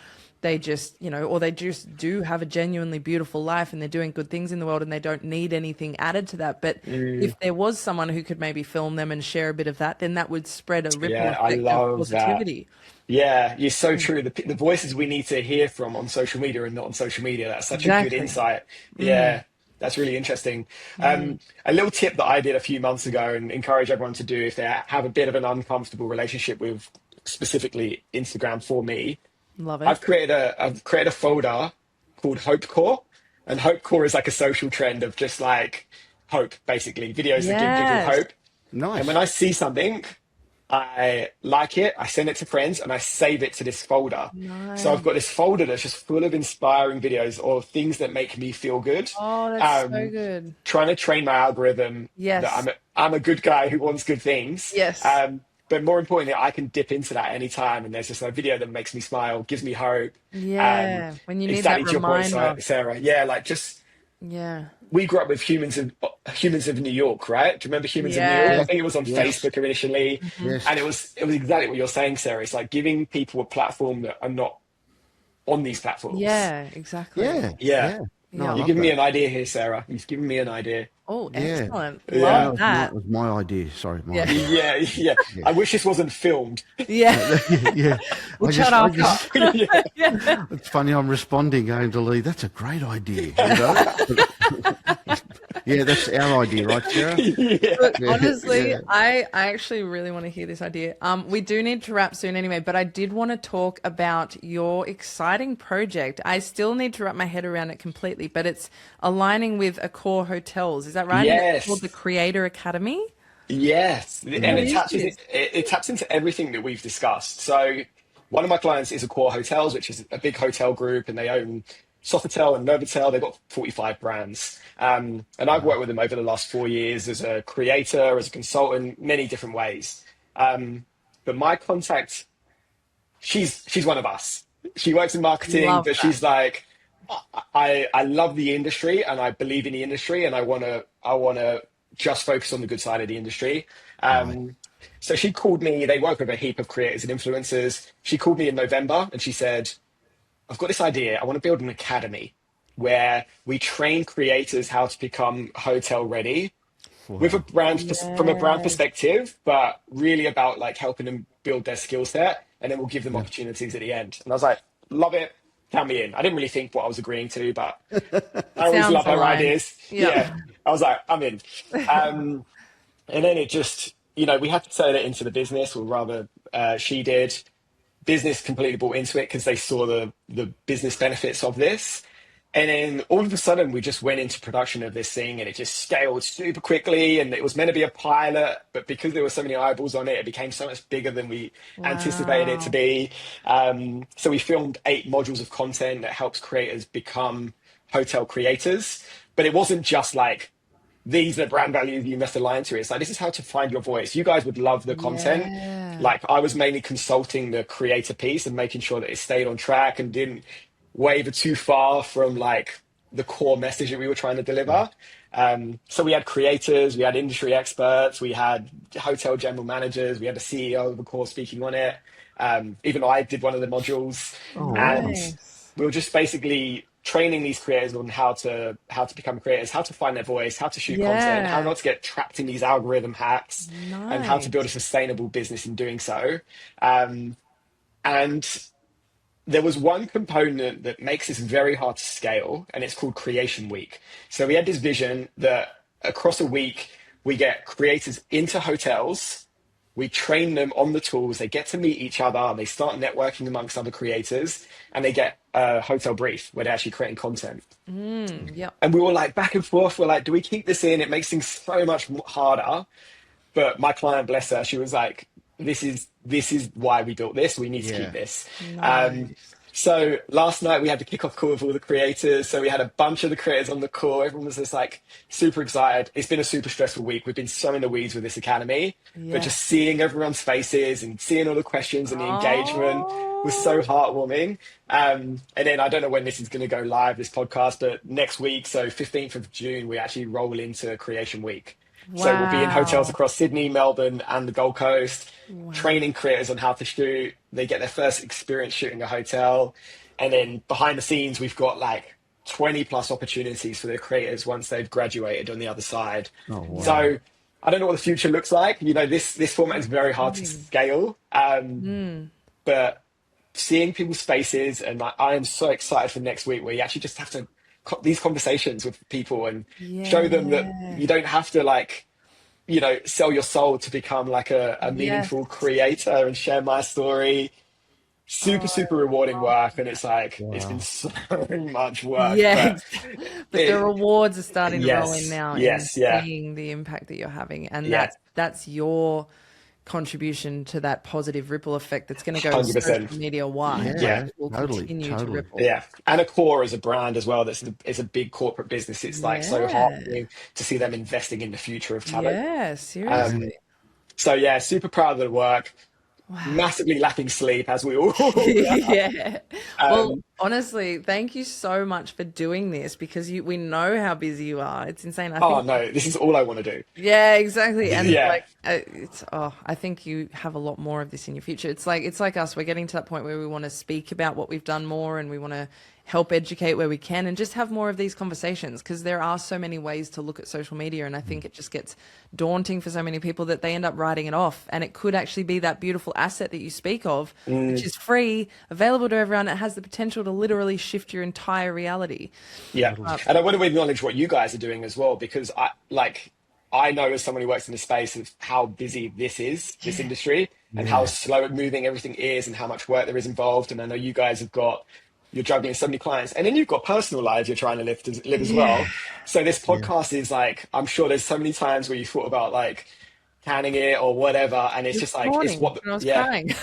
they just, or they just do have a genuinely beautiful life and they're doing good things in the world and they don't need anything added to that. But if there was someone who could maybe film them and share a bit of that, then that would spread a ripple effect of positivity. That. Yeah, you're so true. The voices we need to hear from on social media and not on social media. That's such a good insight. Yeah, that's really interesting. A little tip that I did a few months ago and encourage everyone to do if they have a bit of an uncomfortable relationship with specifically Instagram for me. Love it. I've created a folder called Hope Core, and Hope Core is like a social trend of just like hope, basically videos that give people hope. Nice. And when I see something, I like it, I send it to friends, and I save it to this folder. Nice. So I've got this folder that's just full of inspiring videos or things that make me feel good. Oh, that's so good. Trying to train my algorithm that I'm a good guy who wants good things. Yes. But more importantly, I can dip into that anytime, and there's just a video that makes me smile, gives me hope. Yeah, when you need exactly that to your point, reminder. Sarah. Yeah, like just... Yeah. We grew up with Humans of New York, right? Do you remember Humans of New York? I think it was on Facebook initially. Yes. And it was exactly what you're saying, Sarah. It's like giving people a platform that are not on these platforms. Yeah, exactly. Yeah. No, You've given me an idea here, Sarah. You've given me an idea. Oh, excellent. Yeah. Love that. That was my idea. Sorry. My idea. Yeah. I wish this wasn't filmed. Yeah. Yeah. We'll chat after. It's funny, I'm responding going to Lee, that's a great idea. Yeah, that's our idea, right, Sarah? Look, honestly, I actually really want to hear this idea. We do need to wrap soon anyway, but I did want to talk about your exciting project. I still need to wrap my head around it completely, but it's aligning with Accor Hotels. Is that right? Yes. And it's called the Creator Academy? Yes. And it taps into everything that we've discussed. So one of my clients is Accor Hotels, which is a big hotel group, and they own Sofitel and Novotel. They've got 45 brands. And I've worked with them over the last 4 years as a creator, as a consultant, many different ways. But my contact, she's one of us. She works in marketing, she's like, I love the industry and I believe in the industry, and I wanna just focus on the good side of the industry. So she called me. They work with a heap of creators and influencers. She called me in November and she said, I've got this idea. I want to build an academy where we train creators how to become hotel ready with a brand, from a brand perspective, but really about like helping them build their skill set, and then we'll give them opportunities at the end. And I was like, love it. Count me in. I didn't really think what I was agreeing to, but I always love her ideas. Yeah. I was like, I'm in. And then it just, we had to turn it into the business, or rather she did. Business completely bought into it because they saw the business benefits of this. And then all of a sudden we just went into production of this thing, and it just scaled super quickly. And it was meant to be a pilot, but because there were so many eyeballs on it, it became so much bigger than we anticipated it to be. So we filmed 8 modules of content that helps creators become hotel creators. But it wasn't just like, these are brand values you must align to. It's like, this is how to find your voice. You guys would love the content. Like, I was mainly consulting the creator piece and making sure that it stayed on track and didn't waver too far from like the core message that we were trying to deliver. So we had creators, we had industry experts, we had hotel general managers, we had the CEO of the core speaking on it. Even I did one of the modules. And we were just basically training these creators on how to become creators, how to find their voice, how to shoot content, how not to get trapped in these algorithm hacks, and how to build a sustainable business in doing so. And there was one component that makes this very hard to scale, and it's called Creation Week. So we had this vision that across a week, we get creators into hotels, we train them on the tools, they get to meet each other, they start networking amongst other creators, and they get a hotel brief where they're actually creating content. And we were like back and forth, we're like, do we keep this in? It makes things so much harder. But my client, bless her, she was like, this is why we built this. We need to keep this. So last night we had the kickoff call with all the creators. So we had a bunch of the creators on the call. Everyone was just like super excited. It's been a super stressful week. We've been so in the weeds with this academy, but just seeing everyone's faces and seeing all the questions and the engagement was so heartwarming. And then I don't know when this is going to go live, this podcast, but next week, so 15th of June, we actually roll into Creation Week. So we'll be in hotels across Sydney, Melbourne, and the Gold Coast, training creators on how to shoot. They get their first experience shooting a hotel. And then behind the scenes, we've got like 20 plus opportunities for the creators once they've graduated on the other side. Oh, wow. So I don't know what the future looks like. You know, this format is very hard to scale. But seeing people's faces, and I am so excited for next week where you actually just have to these conversations with people and show them that you don't have to like, you know, sell your soul to become like a meaningful creator and share my story. Super rewarding work, and it's like it's been so much work. But the rewards are starting to roll in now. Seeing the impact that you're having, and that's your contribution to that positive ripple effect that's going to go social media wide. It will continue to ripple. And Accor as a brand as well. It's a big corporate business. It's like so heartening to see them investing in the future of talent. Yeah, seriously. So super proud of the work. Wow. Massively lacking sleep, as we all well, honestly, thank you so much for doing this, because we know how busy you are. It's insane. No, this is all I want to do. Yeah, exactly. And I think you have a lot more of this in your future. It's like us. We're getting to that point where we want to speak about what we've done more, and we want to help educate where we can, and just have more of these conversations, because there are so many ways to look at social media, and I think it just gets daunting for so many people that they end up writing it off. And it could actually be that beautiful asset that you speak of, which is free, available to everyone. It has the potential to literally shift your entire reality. And I want to acknowledge what you guys are doing as well, because I know as someone who works in the space of how busy this industry, and how slow moving everything is, and how much work there is involved. And I know you guys you're juggling so many clients, and then you've got personal lives you're trying to live as well. So this podcast is like, I'm sure there's so many times where you thought about like canning it or whatever, and it's just like, it's what I was crying.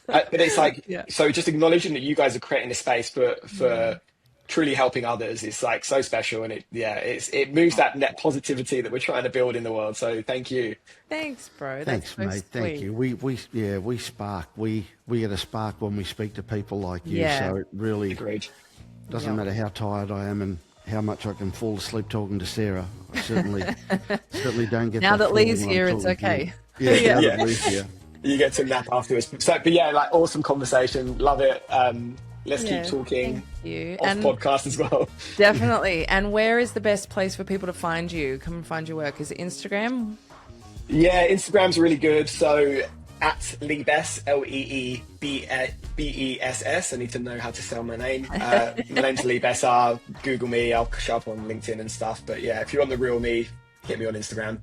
But it's like, so just acknowledging that you guys are creating a space for truly helping others is like so special, and it moves that net positivity that we're trying to build in the world. So thank you. Thanks, bro. Thanks, mate. Sweet. Thank you. We spark. We get a spark when we speak to people like you. So it really doesn't matter how tired I am and how much I can fall asleep talking to Sarah. I certainly don't get now that Lee's here. It's okay. Now that Lee's here. You get to nap afterwards. So, but like awesome conversation. Love it. Let's keep talking. Thank you. Off podcast as well. Definitely. And where is the best place for people to find you? Come and find your work. Is it Instagram? Yeah, Instagram's really good. So at Lee Bess, Leebess. I need to know how to spell my name. My name's Lee Besser. Google me. I'll show up on LinkedIn and stuff. But yeah, if you want the real me, hit me on Instagram.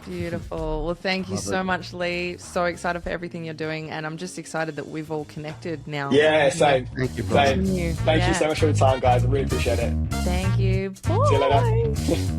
Beautiful. Well, thank you so much, Lee. So excited for everything you're doing, and I'm just excited that we've all connected now. Yeah, same. Thank you, brother. Thank you so much for your time, guys. I really appreciate it. Thank you. Bye. See you later.